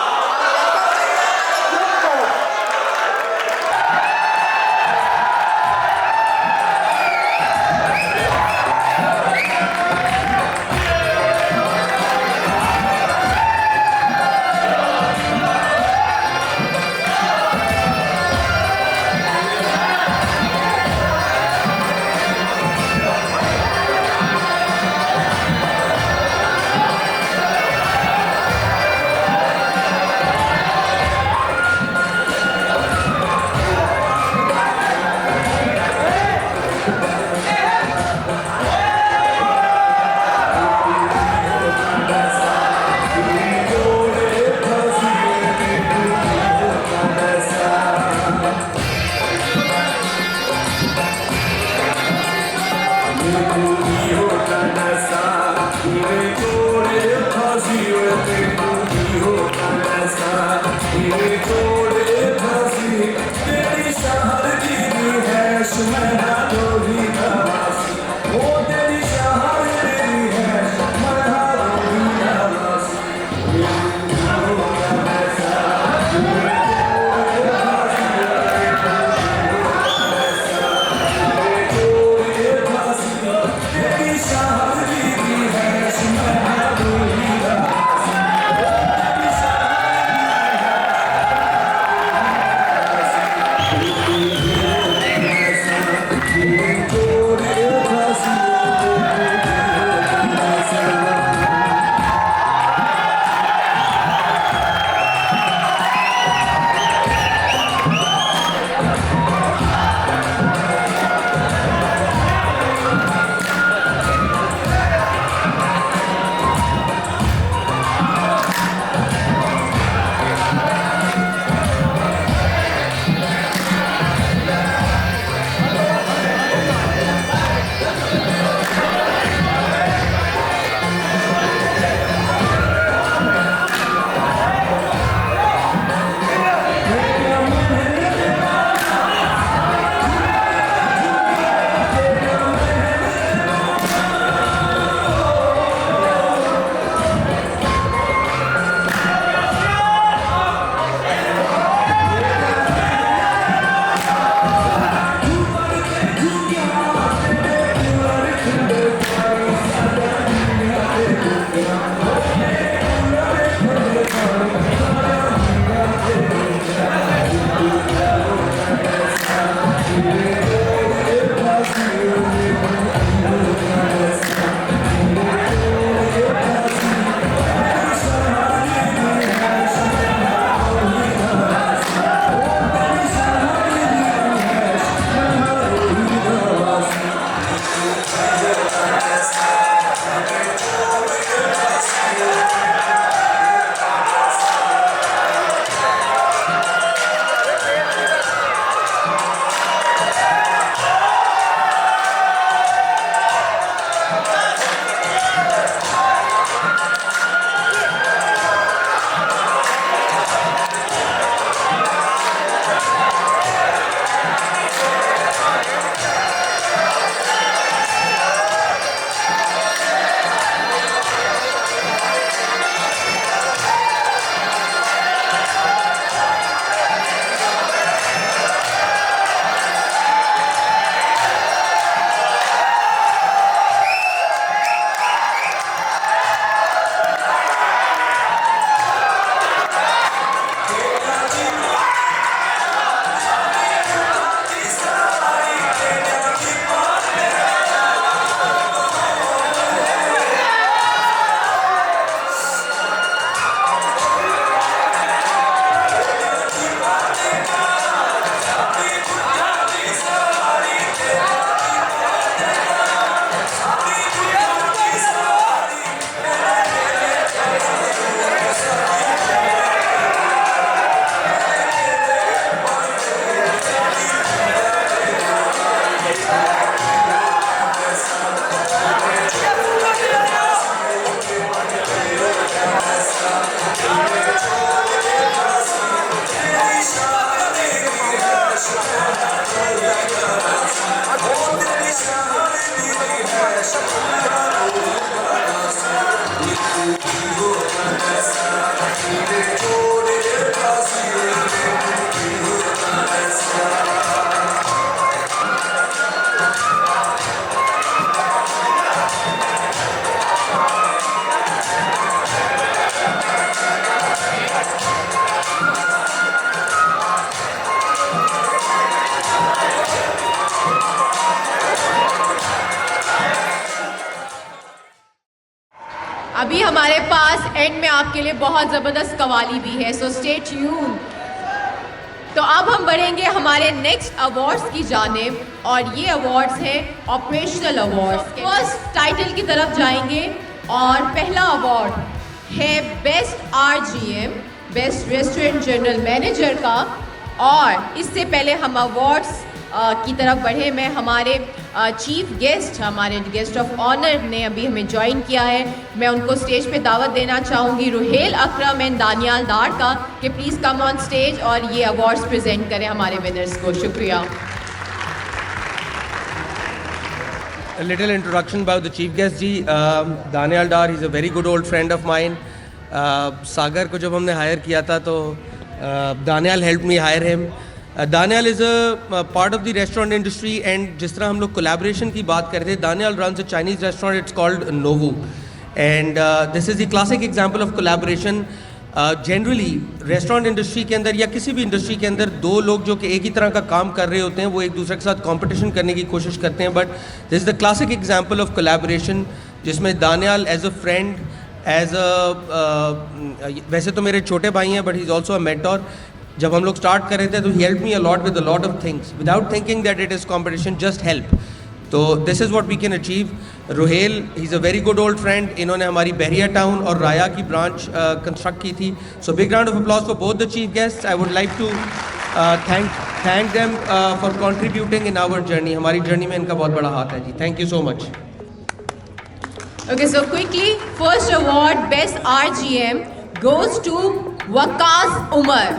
हमारे पास एंड में आपके लिए बहुत ज़बरदस्त कवाली भी है, सो स्टे ट्यून। तो अब हम बढ़ेंगे हमारे नेक्स्ट अवार्ड्स की जानिब, और ये अवार्ड्स हैं ऑपरेशनल अवार्ड्स। फर्स्ट टाइटल की तरफ जाएंगे, और पहला अवार्ड है best RGM, best restaurant general manager का। और इससे पहले हम अवार्ड्स की तरफ बढ़े, मैं हमारे चीफ गेस्ट, हमारे गेस्ट ऑफ ऑनर ने अभी हमें ज्वाइन किया है, मैं उनको स्टेज पे दावत देना चाहूँगी, रुहेल अकरम एंड दानियाल डार का, कि प्लीज़ कम ऑन स्टेज और ये अवार्ड्स प्रेजेंट करें हमारे विनर्स को। शुक्रिया। A little introduction about the chief guest ji. Daniel Dar, he's a very good old friend of mine. सागर को जब हमने हायर किया था तो Daniel helped me hire him. Daniel is a part of the restaurant industry, and जिस तरह हम लोग collaboration की बात कर रहे थे, Daniel runs a Chinese restaurant, it's called Novu, and this is the classic example of collaboration. Generally restaurant industry के अंदर या किसी भी इंडस्ट्री के अंदर दो लोग जो कि एक ही तरह का काम कर रहे होते हैं वो एक दूसरे के साथ कंपटीशन करने की कोशिश करते हैं, but this is the classic example of collaboration, जिसमें Daniyal as a friend, as a वैसे तो मेरे छोटे भाई हैं but he is also a mentor. जब हम लोग स्टार्ट कर रहे थे तो he help me a lot with a lot of things without thinking that it is competition, just help. तो this is what we can achieve. Rohail, he is a very good old friend, इन्होंने हमारी बहरिया town और राया की branch construct की थी। So big round of applause for both the chief guests. I would like to thank them for contributing in our journey. हमारी journey में इनका बहुत बड़ा हाथ है जी। Thank you so much. Okay, so quickly, first award, Best RGM, goes to Waqas Umar.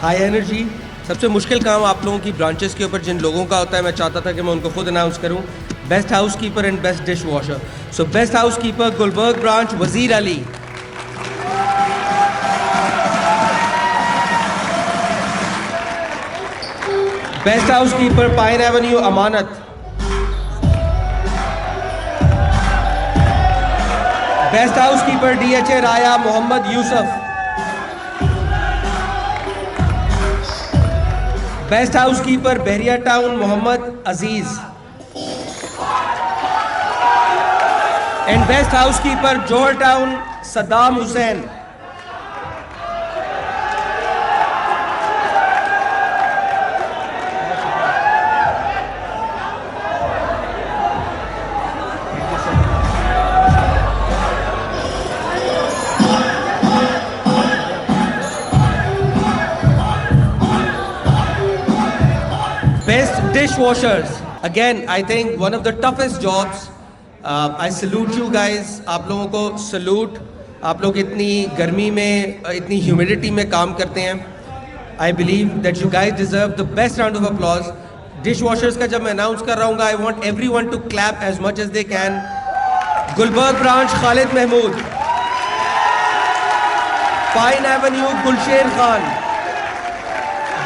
High energy. सबसे मुश्किल काम आप लोगों की ब्रांचेस के ऊपर जिन लोगों का होता है, मैं चाहता था कि मैं उनको खुद अनाउंस करूं। Best house keeper and best dish washer. So best house keeper Gulberg branch Wazir Ali, best house keeper pine avenue Amanat, best house keeper DHA Raya Mohammad Yusuf, best house keeper Bahria town Mohammad Aziz, and best house keeper Johar town Saddam Hussain. Best dishwashers. Again, I think one of the toughest jobs. I salute you guys. आप लोगों को salute. आप लोग इतनी गर्मी में, इतनी humidity में काम करते हैं. I believe that you guys deserve the best round of applause. Dishwashers का जब मैं अनाउंस कर रहा हूँ, I want every one to clap as much as they can. Gulberg branch Khalid Mahmood, Pine Avenue Gulsher Khan,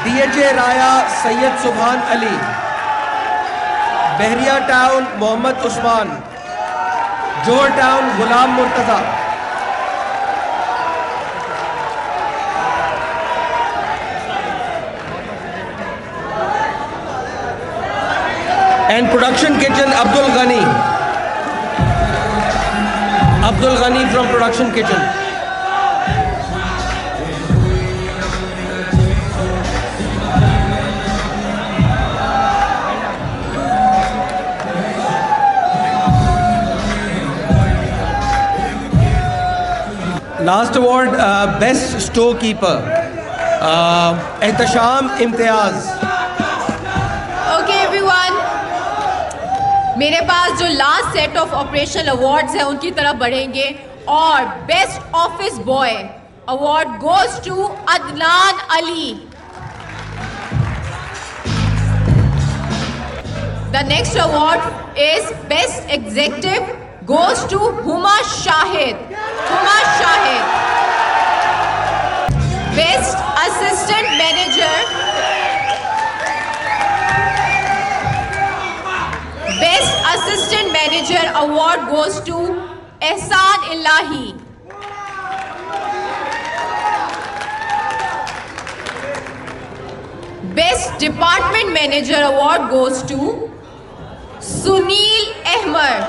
DHA Raya Syed Subhan Ali, Bahria town Mohammad Usman, Johar Town Ghulam Murtaza. And production kitchen Abdul Ghani from production kitchen. Last award, best storekeeper, Ehtesham Imtiaz. Okay everyone, मेरे पास जो last set of operational awards हैं उनकी तरफ बढ़ेंगे. और best office boy award goes to Adnan Ali. The next award is best executive goes to Huma Shahid. Best assistant manager, Best Assistant Manager Award goes to Ehsan Illahi. Best Department Manager Award goes to Sunil Ahmed.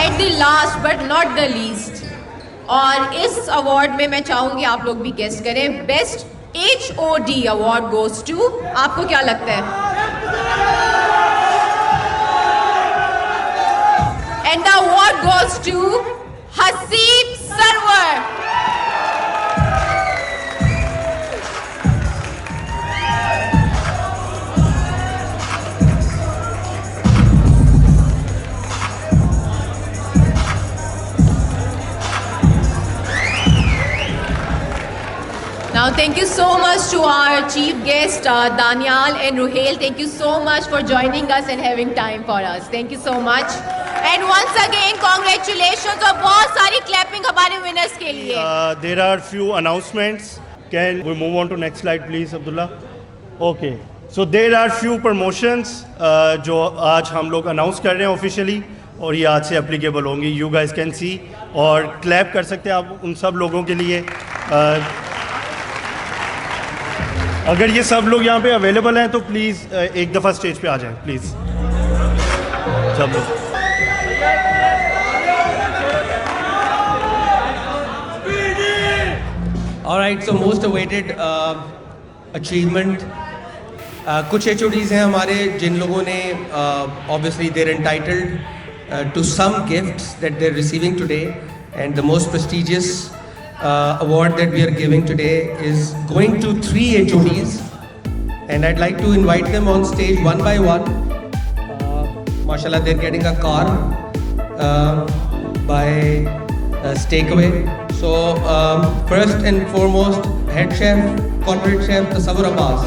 At the last but not the least, और इस award में मैं चाहूंगी आप लोग भी guess करें. Best HOD award goes to, आपको क्या लगता है? And the award goes to Haseeb Sarwar. Now, thank you so much to our chief guest, Danial and Ruhail. Thank you so much for joining us and having time for us. Thank you so much. And once again, congratulations और बहुत सारी clapping हमारे winners के लिए. There are few announcements. Can we move on to next slide, please, Abdullah? Okay. So there are few promotions जो आज हम लोग announce कर रहे हैं officially और ये आज से applicable होंगी. You guys can see और clap कर सकते हैं आप उन सब लोगों के लिए. अगर ये सब लोग यहाँ पे अवेलेबल हैं तो प्लीज़ एक दफ़ा स्टेज पे आ जाएं प्लीज़ सब लोग. Alright, so most awaited achievement. कुछ HODs हैं हमारे जिन लोगों ने obviously they're entitled to some gifts that they're receiving today, and the most prestigious award that we are giving today is going to 3 HODs, and I'd like to invite them on stage one by one. Mashallah, they're getting a car by Steakaway. So first and foremost, head chef, corporate chef Tasawwur Abbas.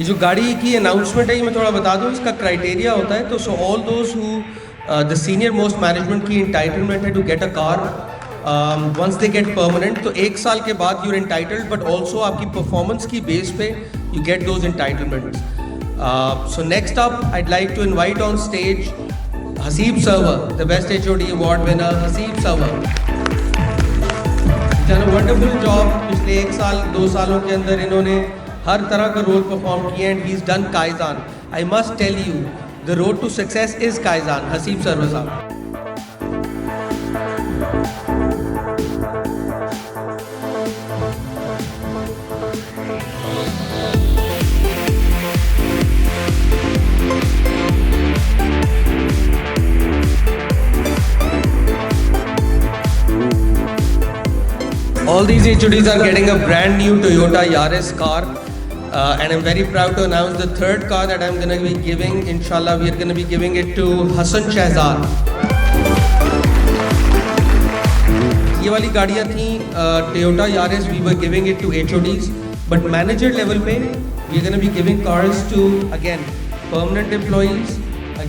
जो गाड़ी की announcement है ये मैं थोड़ा बता दूं, इसका क्राइटेरिया होता है. तो so all those who the senior most management की इंटाइटलमेंट है to get a car once they get permanent. तो 1 साल के बाद you are entitled, but also आपकी परफॉर्मेंस की बेस पे you get those entitlements. So next up I'd like to invite on stage Haseeb Sarwar, the best HOD award winner Haseeb Sarwar. Done a wonderful job. पिछले 1 साल 2 सालों के अंदर इन्होंने हर तरह का रोल परफॉर्म किया, and he is done kaizen. I must tell you the road to success is kaizen. Haseeb Sarwar साहब. All these HODs are getting a brand new Toyota Yaris car. And I'm very proud to announce the third car that I'm going to be giving. Inshallah, we are going to be giving it to Hassan Shahzad. ये वाली गाड़ियाँ थी Toyota Yaris. We were giving it to HODs, but manager level पे we are going to be giving cars to again permanent employees,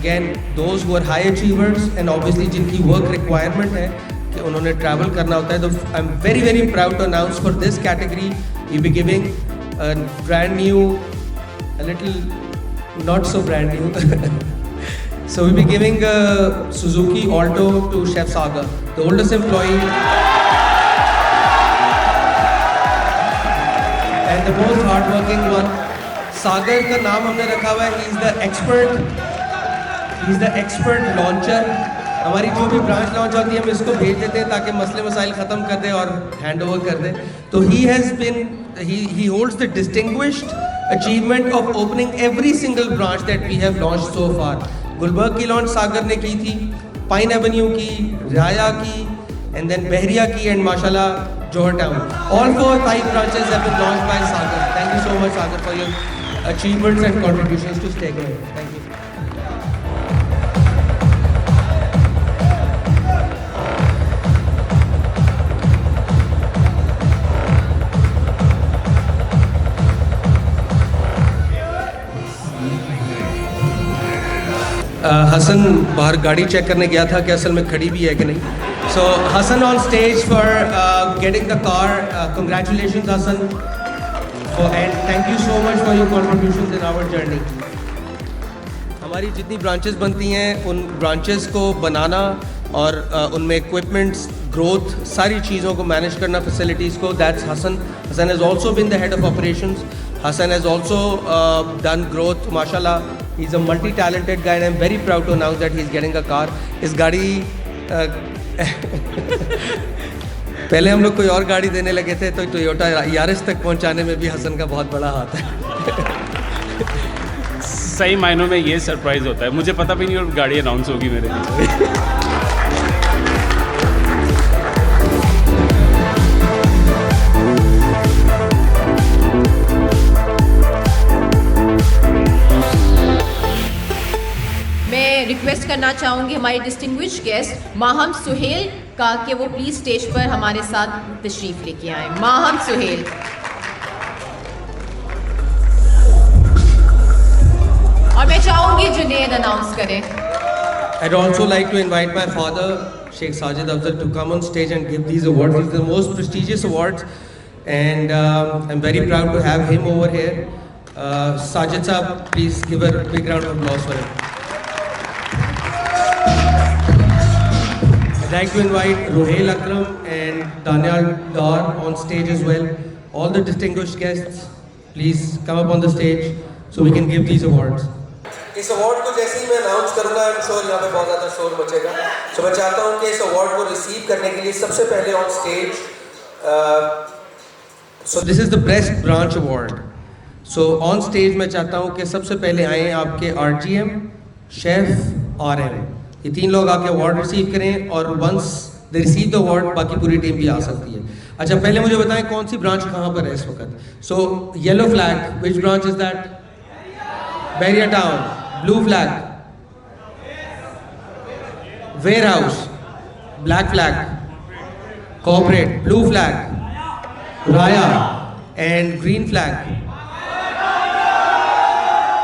again those who are high achievers, and obviously जिनकी work requirement है कि उन्होंने travel करना होता है. तो I'm very proud to announce for this category we'll be giving a brand new, a little not so brand new. So we'll be giving a Suzuki Alto to Chef Sagar, the oldest employee and the most hardworking one. Sagar का नाम हमने रखा हुआ है. He is the expert launcher. हमारी जो भी branch launch होती है हम इसको भेज देते हैं ताकि मसले मसाइल ख़त्म कर दे और हैंड ओवर कर दे. तो he holds the distinguished achievement of opening every single branch that we have launched so far. Gulberg की लॉन्च सागर ने की थी, पाइन एवेन्यू की, राया की, and then बहरिया की, and माशाल्लाह जोहर town. All 5 branches have been launched by Sagar. Thank you so much Sagar for your achievements and contributions to Steakaway. Thank you. Hasan बाहर गाड़ी चेक करने गया था कि असल में खड़ी भी है कि नहीं. So Hassan on stage for getting the car. Congratulations Hassan and thank you so much for your contributions in our journey. हमारी जितनी ब्रांचेस बनती हैं उन ब्रांचेस को बनाना और उनमें इक्विपमेंट्स, ग्रोथ, सारी चीज़ों को मैनेज करना, फैसिलिटीज़ को, that's Hasan. Hasan has also been the head of operations. Hassan has also done growth. Mashallah, he's a multi-talented guy, and I'm very proud to announce that he's getting a car. इस गाड़ी पहले हम लोग कोई और गाड़ी देने लगे थे तो टोयोटा यारिस तक पहुंचाने में भी हसन का बहुत बड़ा हाथ है. सही मायनों में ये सरप्राइज होता है. मुझे पता भी नहीं और गाड़ी अनाउंस होगी मेरे पीछे. रिक्वेस्ट करना चाहूँगी हमारे डिस्टिंग्विश्ड गेस्ट माहम सुहेल का कि वो प्लीज स्टेज पर हमारे साथ तशरीफ लेके आए. माहम सुहेल. और मैं चाहूँगी जुनेद अनाउंस करें. I'd also like to invite my father, Sheikh Sajid Afzal, to come on stage and give these awards. These are the most prestigious awards, and I'm very proud to have him over here. Sajid Saab, please give a big round of applause for him. I'd like to invite Rohail Akram and Daniel Dar on stage as well. All the distinguished guests, please come up on the stage so we can give these awards. इस award को जैसे ही मैं announce करूंगा, I'm sure यहाँ पे बहुत ज़्यादा शोर मचेगा. So मैं चाहता हूँ कि इस अवार्ड को रिसीव करने के लिए सबसे पहले on stage. So this is the Best Branch Award. So on stage मैं चाहता हूँ कि सबसे पहले आए आपके RGM, Chef, RM. ये 3 लोग आके अवार्ड रिसीव करें और once they receive the award बाकी पूरी टीम भी आ सकती है. अच्छा, पहले मुझे बताएं कौन सी ब्रांच कहाँ पर है इस वक्त. So yellow flag, which branch is that? Bahria town. Blue flag, warehouse. Black flag, corporate. Blue flag, Raya. And green flag.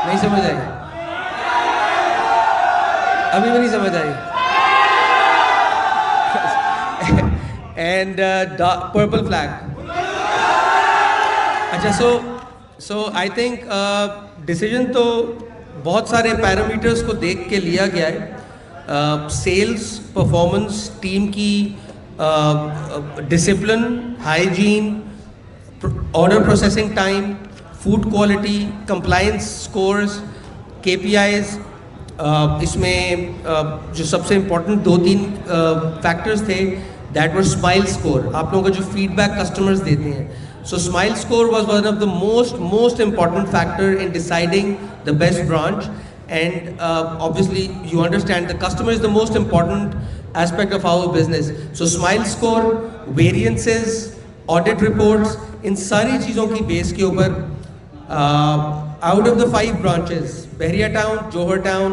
नहीं समझ आई? अभी भी नहीं समझ आई. And purple flag. अच्छा, सो आई थिंक डिसीजन तो बहुत सारे पैरामीटर्स को देख के लिया गया है. सेल्स परफॉर्मेंस, टीम की discipline, hygiene, order processing time, food quality, compliance scores, KPIs. इसमें जो सबसे इम्पोर्टेंट 2-3 फैक्टर्स थे, दैट वर स्माइल स्कोर. आप लोगों का जो फीडबैक कस्टमर्स देते हैं. सो smile score was one of the most important factor in deciding the best branch. And obviously you understand the customer is the most important aspect of our business. So smile score, variances, audit reports, इन सारी चीज़ों की base के ऊपर out of the 5 branches, Bahria Town, Johar Town,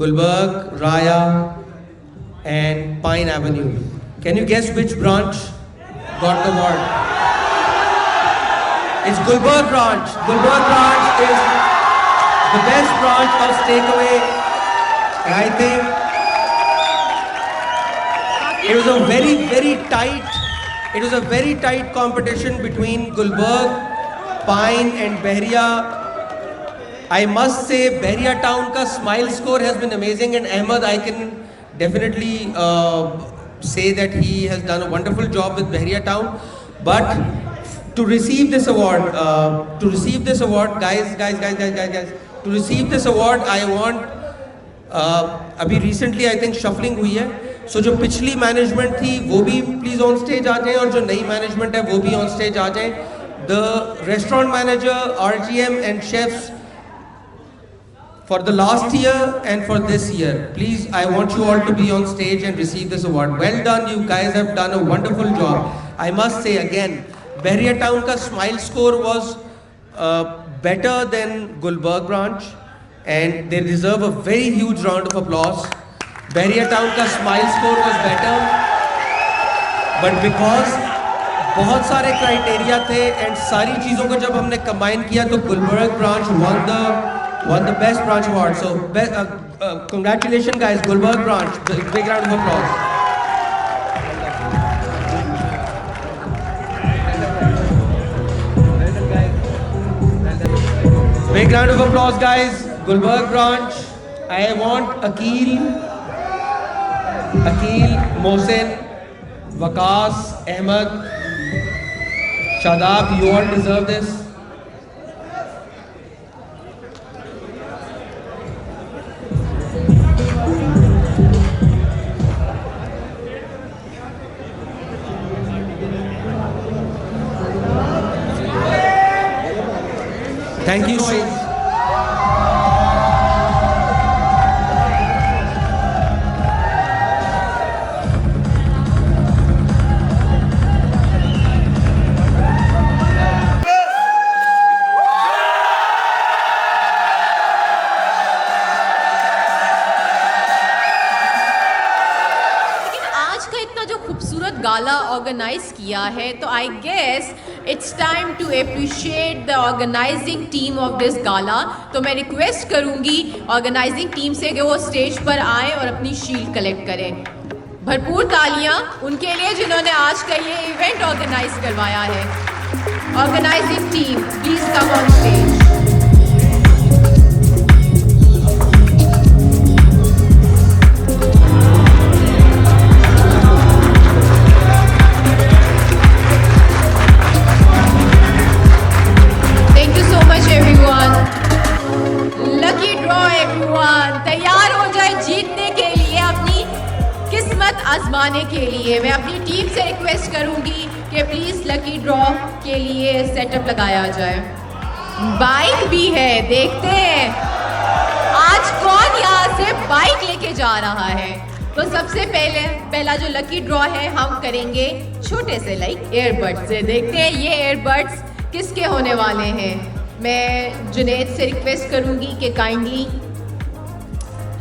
Gulberg, Raya and Pine Avenue. Can you guess which branch got the award? It's Gulberg branch. Gulberg branch is the best branch of takeaway. And I think it was a very tight competition between Gulberg, Pine and Bahria. I must say Bahria town ka smile score has been amazing, and Ahmed, I can definitely say that he has done a wonderful job with Bahria town. But to receive this award, guys, to receive this award, I want, अभी recently I think shuffling हुई है, so जो पिछली management थी वो भी please on stage आ जाए, और जो नई management है वो भी on stage आ जाए. The restaurant manager, RGM and chefs for the last year and for this year, please, I want you all to be on stage and receive this award. Well done, you guys have done a wonderful job. I must say again, Bahria town ka smile score was better than Gulberg branch, and they deserve a very huge round of applause. Bahria town ka smile score was better, but because बहुत सारे criteria थे and सारी चीज़ों को जब हमने combine किया तो Gulberg branch won the best branch award. So congratulations guys, Gulberg branch. Big round of applause. Big round of applause guys. Gulberg branch. I want Akil, Mohsin, Waqas, Ahmed, Shadab, you all deserve this. Thank you. Gala organize किया है तो I guess it's time to appreciate the organizing team of this gala. तो मैं request करूंगी organising team से कि वो stage पर आएँ और अपनी शील्ड कलेक्ट करें. भरपूर तालियां उनके लिए जिन्होंने आज का ये इवेंट ऑर्गेनाइज करवाया है. Organizing team please come on stage. आजमाने के लिए मैं अपनी टीम से रिक्वेस्ट करूंगी कि प्लीज लकी ड्रॉ के लिए सेटअप लगाया जाए. बाइक भी है, देखते हैं आज कौन यहाँ से बाइक लेके जा रहा है. तो सबसे पहला जो लकी ड्रॉ है हम करेंगे छोटे से लाइक एयरबड्स से. देखते हैं ये एयरबड्स किसके होने वाले हैं. मैं जुनेद से रिक्वेस्ट करूंगी कि काइंडली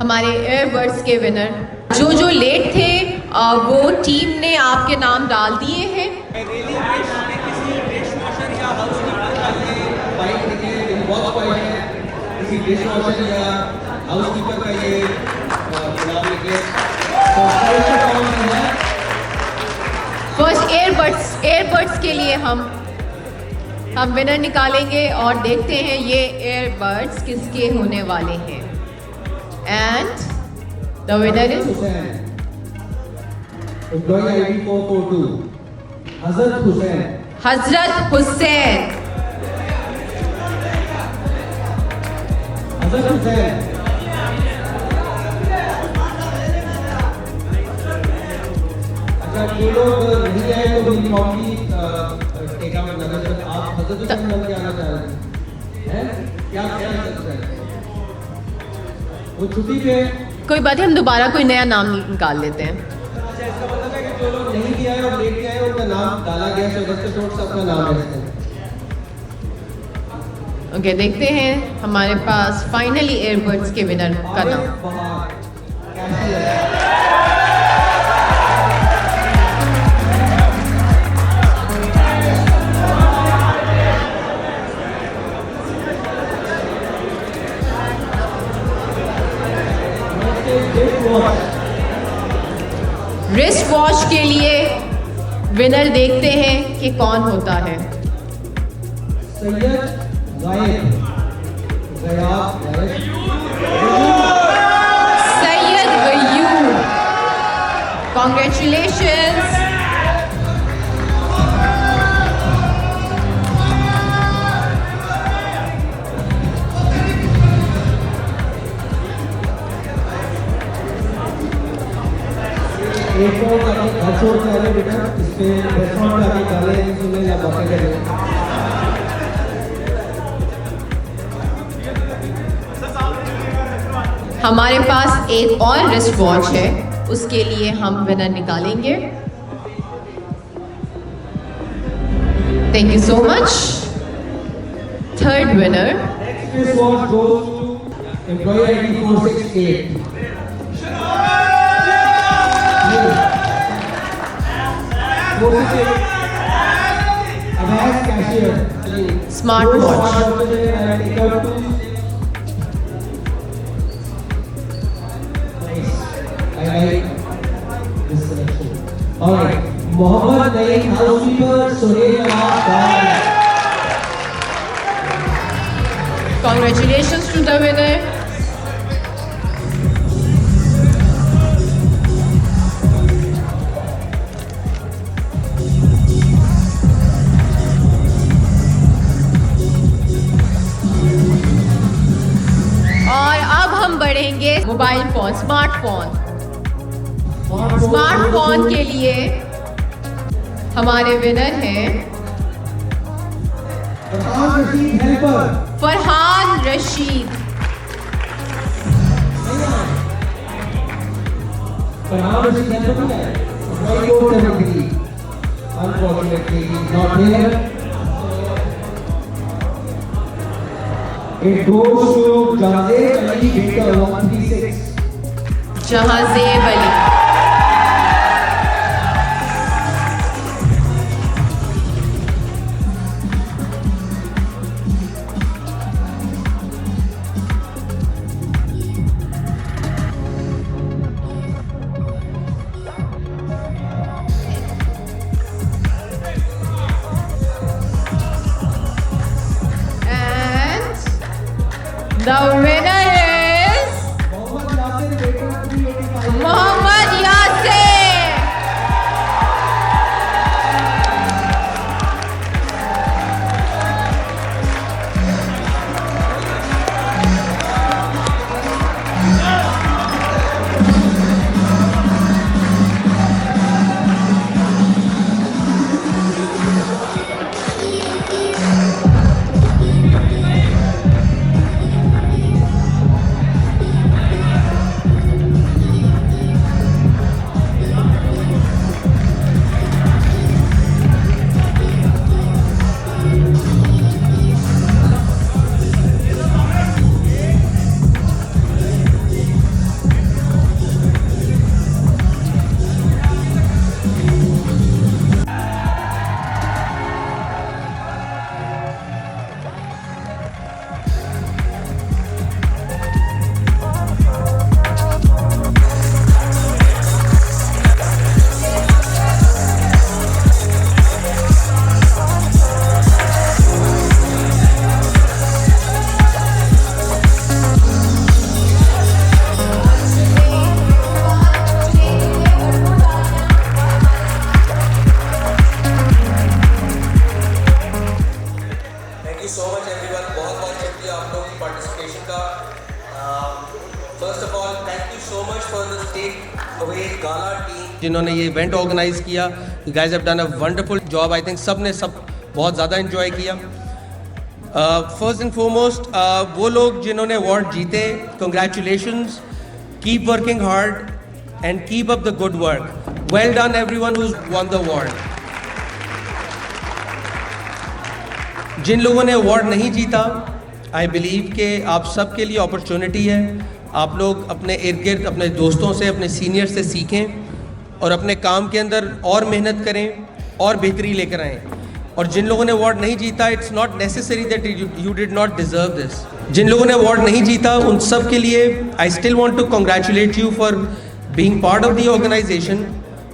हमारे एयरबड्स के विनर जो लेट थे वो टीम ने आपके नाम डाल दिए हैं. फर्स्ट एयरबड्स के लिए हम विनर निकालेंगे और देखते हैं ये एयरबड्स किसके होने वाले हैं. And the winner is employee ID 442 Hazrat Hussain. Hazrat Hussain. Hazrat Hussain. अच्छा जो लोग नहीं आए तो भी मौकी टेका में नजर आप हजरत हुसैन बन के आना चाह रहे हैं क्या ख्याल है? वो छुट्टी पे कोई बात है, हम दोबारा कोई नया नाम निकाल लेते हैं. अच्छा इसका मतलब है कि जो लोग नहीं भी आए और लेट के आए का नाम डाला गया, सो रेस्टोरेंट अपना नाम रखते हैं। ओके, देखते हैं हमारे पास फाइनली एयरबड्स के विनर का नाम। रिस्ट वॉच के लिए विनर देखते हैं कि कौन होता है। सैयद अयूब, कॉन्ग्रेचुलेशंस। एक और घर छोड़ के आने बेटा, इस पे रेस्टोरेंट आके डाले हैं, सुने या बातें करें। हमारे पास एक और रिस्ट वॉच है, उसके लिए हम विनर निकालेंगे। Thank you so much. Third winner This watch goes to employee ID 468. Abbas cashier. Smart watch. I like this selection. Alright, Mohammed Naeem, housekeeper, Suhail Ahmad. Congratulations to the winner. और अब हम बढ़ेंगे mobile phone, smartphone. Smartphone के लिए हमारे winner हैं Farhan Rashid. Unfortunately, he's not here. It goes to Jahazeeb Ali Baker 136. Jahanzeb Ali. The winner is Mohammad Yasir. जिन्होंने ये इवेंट ऑर्गेनाइज किया, you guys have done a wonderful job. I think सब ने बहुत ज़्यादा एंजॉय किया। फर्स्ट एंड फॉरमोस्ट वो लोग जिन्होंने अवार्ड जीते, congratulations, keep working hard and keep up the good work. Well done everyone who won the award. जिन लोगों ने अवार्ड नहीं जीता, आई बिलीव कि आप सब के लिए अपॉर्चुनिटी है। आप लोग अपने इर्द गिर्द अपने दोस्तों से, अपने सीनियर से सीखें और अपने काम के अंदर और मेहनत करें और बेहतरी लेकर आएँ। और जिन लोगों ने अवार्ड नहीं जीता, it's not necessary that you did not deserve this. जिन लोगों ने अवार्ड नहीं जीता उन सब के लिए I still want to congratulate you for being part of the organization,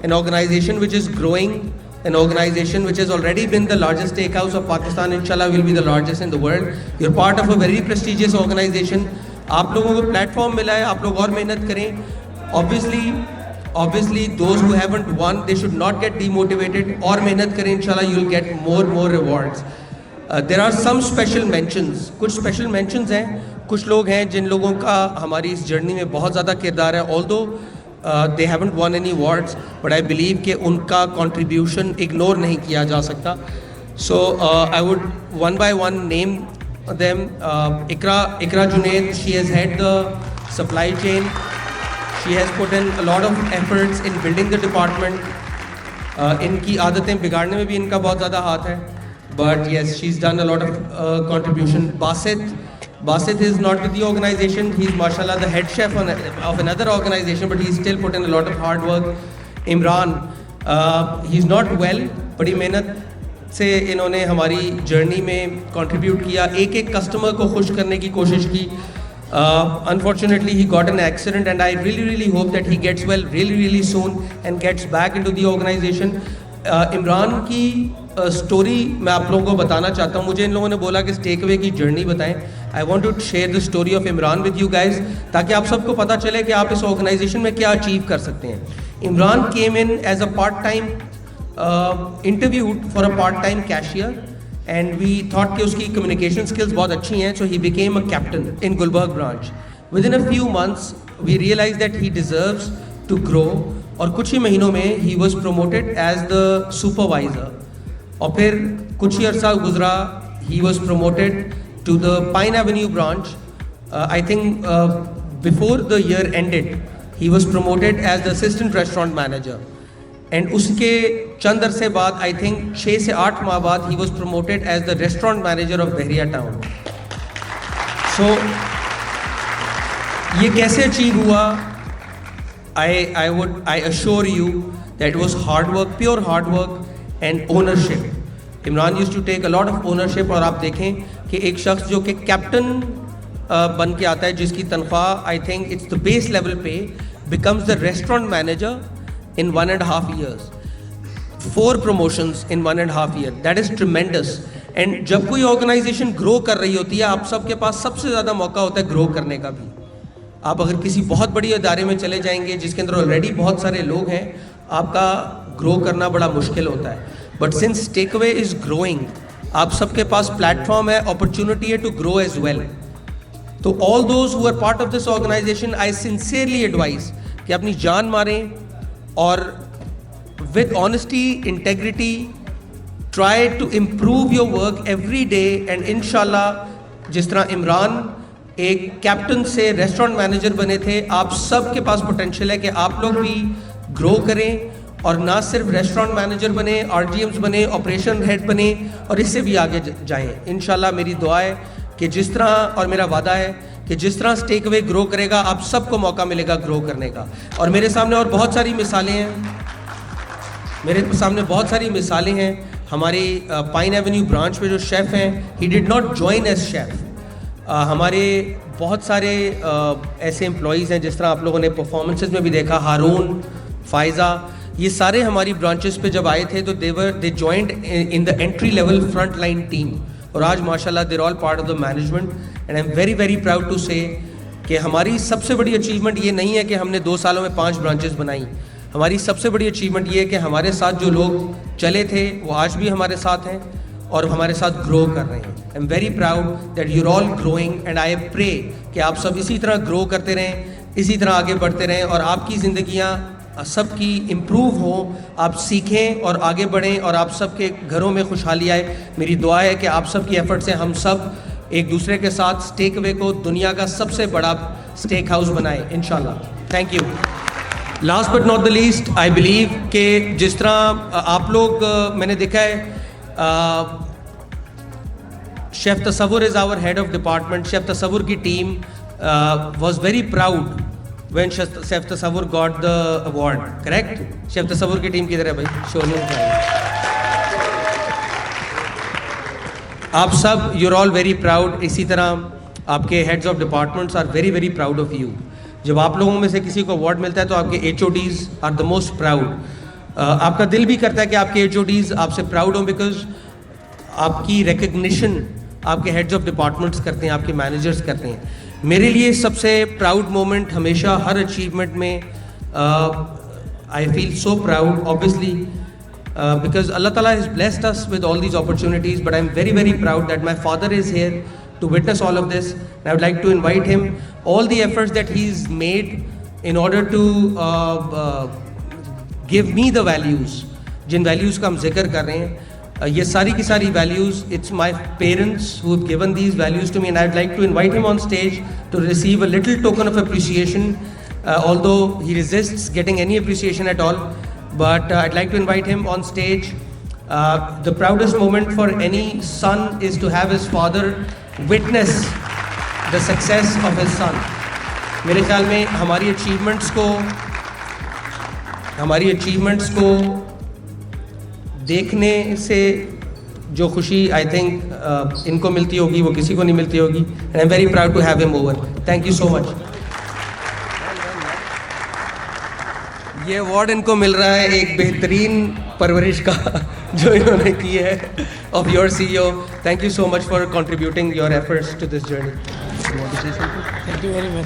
an organization which is growing, an organization which has already been the largest steakhouse of Pakistan, inshallah will be the largest in the world. You're part of a very prestigious organization. आप लोगों को platform मिला है, आप लोग और मेहनत करें। Obviously those who haven't won, they should not get demotivated, और मेहनत करें, inshallah you'll get more rewards. There are some special mentions, कुछ special mentions हैं। कुछ लोग हैं जिन लोगों का हमारी इस जर्नी में बहुत ज़्यादा किरदार है, although they haven't won any awards, but I believe कि उनका contribution ignore नहीं किया जा सकता। So I would one by one name them. Ikra Junaid, she has had the supply chain. She has put in a lot of efforts in building the department. इनकी आदतें बिगाड़ने में भी इनका बहुत ज़्यादा हाथ है, but yes, she's done a lot of contribution. Basit is not with the organization. He's mashallah the head chef of another organization, but he's still put in a lot of hard work. Imran, he's not well, बड़ी मेहनत से इन्होंने हमारी journey में contribute किया, एक customer को खुश करने की कोशिश की। Unfortunately, he got an accident, and I really hope that he gets well really soon and gets back into the organization. Imran की स्टोरी मैं आप लोगों को बताना चाहता हूँ। मुझे इन लोगों ने बोला कि टेक अवे की जर्नी बताएं। I want to share the story of Imran with you guys, ताकि आप सबको पता चले कि आप इस ऑर्गेनाइजेशन में क्या अचीव कर सकते हैं। Imran came in as a part time interviewed for a part time cashier, and we thought कि उसकी कम्युनिकेशन स्किल्स बहुत अच्छी हैं, so he became a captain in Gulberg branch. Within a few months we realize that he deserves to grow, और कुछ ही महीनों में he was promoted as the supervisor. और फिर कुछ ही अरसा गुजरा, he was promoted to the pine Avenue branch. I think before the year ended he was promoted as the assistant restaurant manager, and उसके चंद अरसे बाद, आई थिंक 6 से 8 माह बाद, he was promoted as the restaurant manager of Bahria town. सो ये कैसे अचीव हुआ? I assure you that it was hard work, pure hard work and ownership. Imran used to take a lot of ownership, और आप देखें कि एक शख्स जो कि कैप्टन बन के आता है, जिसकी तनख्वाह I think it's the base level पे, becomes the restaurant manager in 1.5 years. 4 promotions in 1.5 years. That is tremendous. And जब कोई ऑर्गेनाइजेशन ग्रो कर रही होती है, आप सबके पास सबसे ज़्यादा मौका होता है ग्रो करने का भी। आप अगर किसी बहुत बड़ी इदारे में चले जाएंगे जिसके अंदर ऑलरेडी बहुत सारे लोग हैं, आपका ग्रो करना बड़ा मुश्किल होता है। But since takeaway is growing, आप सबके पास प्लेटफॉर्म है, अपॉर्चुनिटी है टू ग्रो एज वेल। तो all those who are part of this organization, I sincerely advise कि अपनी जान मारें और with honesty, integrity, try to improve your work every day, and इंशाल्लाह जिस तरह इमरान एक कैप्टन से रेस्टोरेंट मैनेजर बने थे, आप सब के पास पोटेंशियल है कि आप लोग भी ग्रो करें और ना सिर्फ रेस्टोरेंट मैनेजर बने, RGMs बने, ऑपरेशन हेड बने, और इससे भी आगे जाएं। इंशाल्लाह मेरी दुआ है कि जिस तरह, और मेरा वादा है कि जिस तरह टेक अवे ग्रो करेगा, आप सबको मौका मिलेगा ग्रो करने का। और मेरे सामने और बहुत सारी मिसालें हैं, हमारी पाइन एवेन्यू ब्रांच में जो शेफ़ हैं, he did not join as chef. हमारे बहुत सारे ऐसे एम्प्लॉयज़ हैं, जिस तरह आप लोगों ने परफॉर्मेंसेस में भी देखा, हारून, फ़ायज़ा, ये सारे हमारी ब्रांचेस पे जब आए थे तो they joined in the entry level front line team, और आज माशाल्लाह they're all part of the management, and I am very proud to say कि हमारी सबसे बड़ी अचीवमेंट ये नहीं है कि हमने 2 सालों में 5 ब्रांचेस बनाई। हमारी सबसे बड़ी अचीवमेंट ये है कि हमारे साथ जो लोग चले थे वो आज भी हमारे साथ हैं और हमारे साथ ग्रो कर रहे हैं। I am very proud that you're all growing, and I pray कि आप सब इसी तरह ग्रो करते रहें, इसी तरह आगे बढ़ते रहें, और आपकी ज़िंदगियाँ सबकी इम्प्रूव हो, आप सीखें और आगे बढ़ें, और आप सबके घरों में खुशहाली आए। मेरी दुआ है कि आप सब की एफर्ट से हम सब एक दूसरे के साथ टेक अवे को दुनिया का सबसे बड़ा स्टेक हाउस बनाए इंशाल्लाह। Thank you. Last but not the least, I believe कि जिस तरह आप लोग, मैंने देखा है chef Tasawwur is our head of department. Chef Tasawwur की team was very proud when chef Tasawwur got the award. Correct? Chef Tasawwur की टीम किधर है भाई? शोनी. आप सब you're all very proud. इसी तरह आपके heads of departments are very very proud of you. जब आप लोगों में से किसी को अवार्ड मिलता है तो आपके HODs are the most proud. आपका दिल भी करता है कि आपके HODs आपसे प्राउड हों, बिकॉज आपकी रिकग्निशन आपके हेड्स ऑफ डिपार्टमेंट्स करते हैं, आपके मैनेजर्स करते हैं. मेरे लिए सबसे प्राउड मोमेंट हमेशा हर अचीवमेंट में I feel so proud obviously because अल्लाह ताला has blessed us with all these opportunities, but I am very very proud that my father is here to witness all of this. And I would like to invite him, all the efforts that he's made in order to give me the values, जिन values का हम जिक्र कर रहे हैं, ये सारी की सारी values, it's my parents who have given these values to me, and I'd like to invite him on stage to receive a little token of appreciation, although he resists getting any appreciation at all, but I'd like to invite him on stage. The proudest moment for any son is to have his father witness the success of his son. मेरे ख्याल में हमारी achievements को देखने से जो खुशी I think इनको मिलती होगी वो किसी को नहीं मिलती होगी. And I am very proud to have him over. Thank you so much. ये अवार्ड इनको मिल रहा है एक बेहतरीन परवरिश का जो इन्होंने की है of your CEO. Thank you so much for contributing your efforts to this journey. Thank you very much.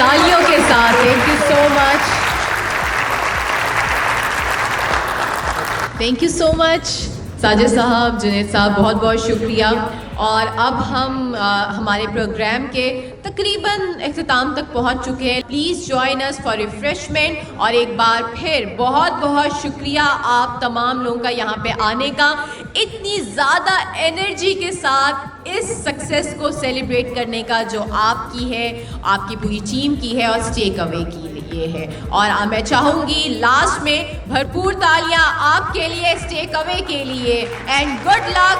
तालियों के साथ thank you so much. Thank you so much Sajid साहब, जुनैद साहब, बहुत बहुत शुक्रिया. और अब हम हमारे प्रोग्राम के तकरीबन इख्तिताम तक पहुंच चुके हैं. Please join us for refreshment. और एक बार फिर बहुत बहुत शुक्रिया आप तमाम लोगों का यहाँ पे आने का, इतनी ज़्यादा एनर्जी के साथ इस सक्सेस को सेलिब्रेट करने का जो आपकी है, आपकी पूरी टीम की है और स्टेक अवे की लिए है. और मैं चाहूँगी लास्ट में भरपूर तालियाँ आपके लिए, स्टेक अवे के लिए, एंड गुड लक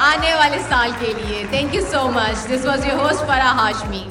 आने वाले साल के लिए. Thank you so much. This was your host Farah Hashmi.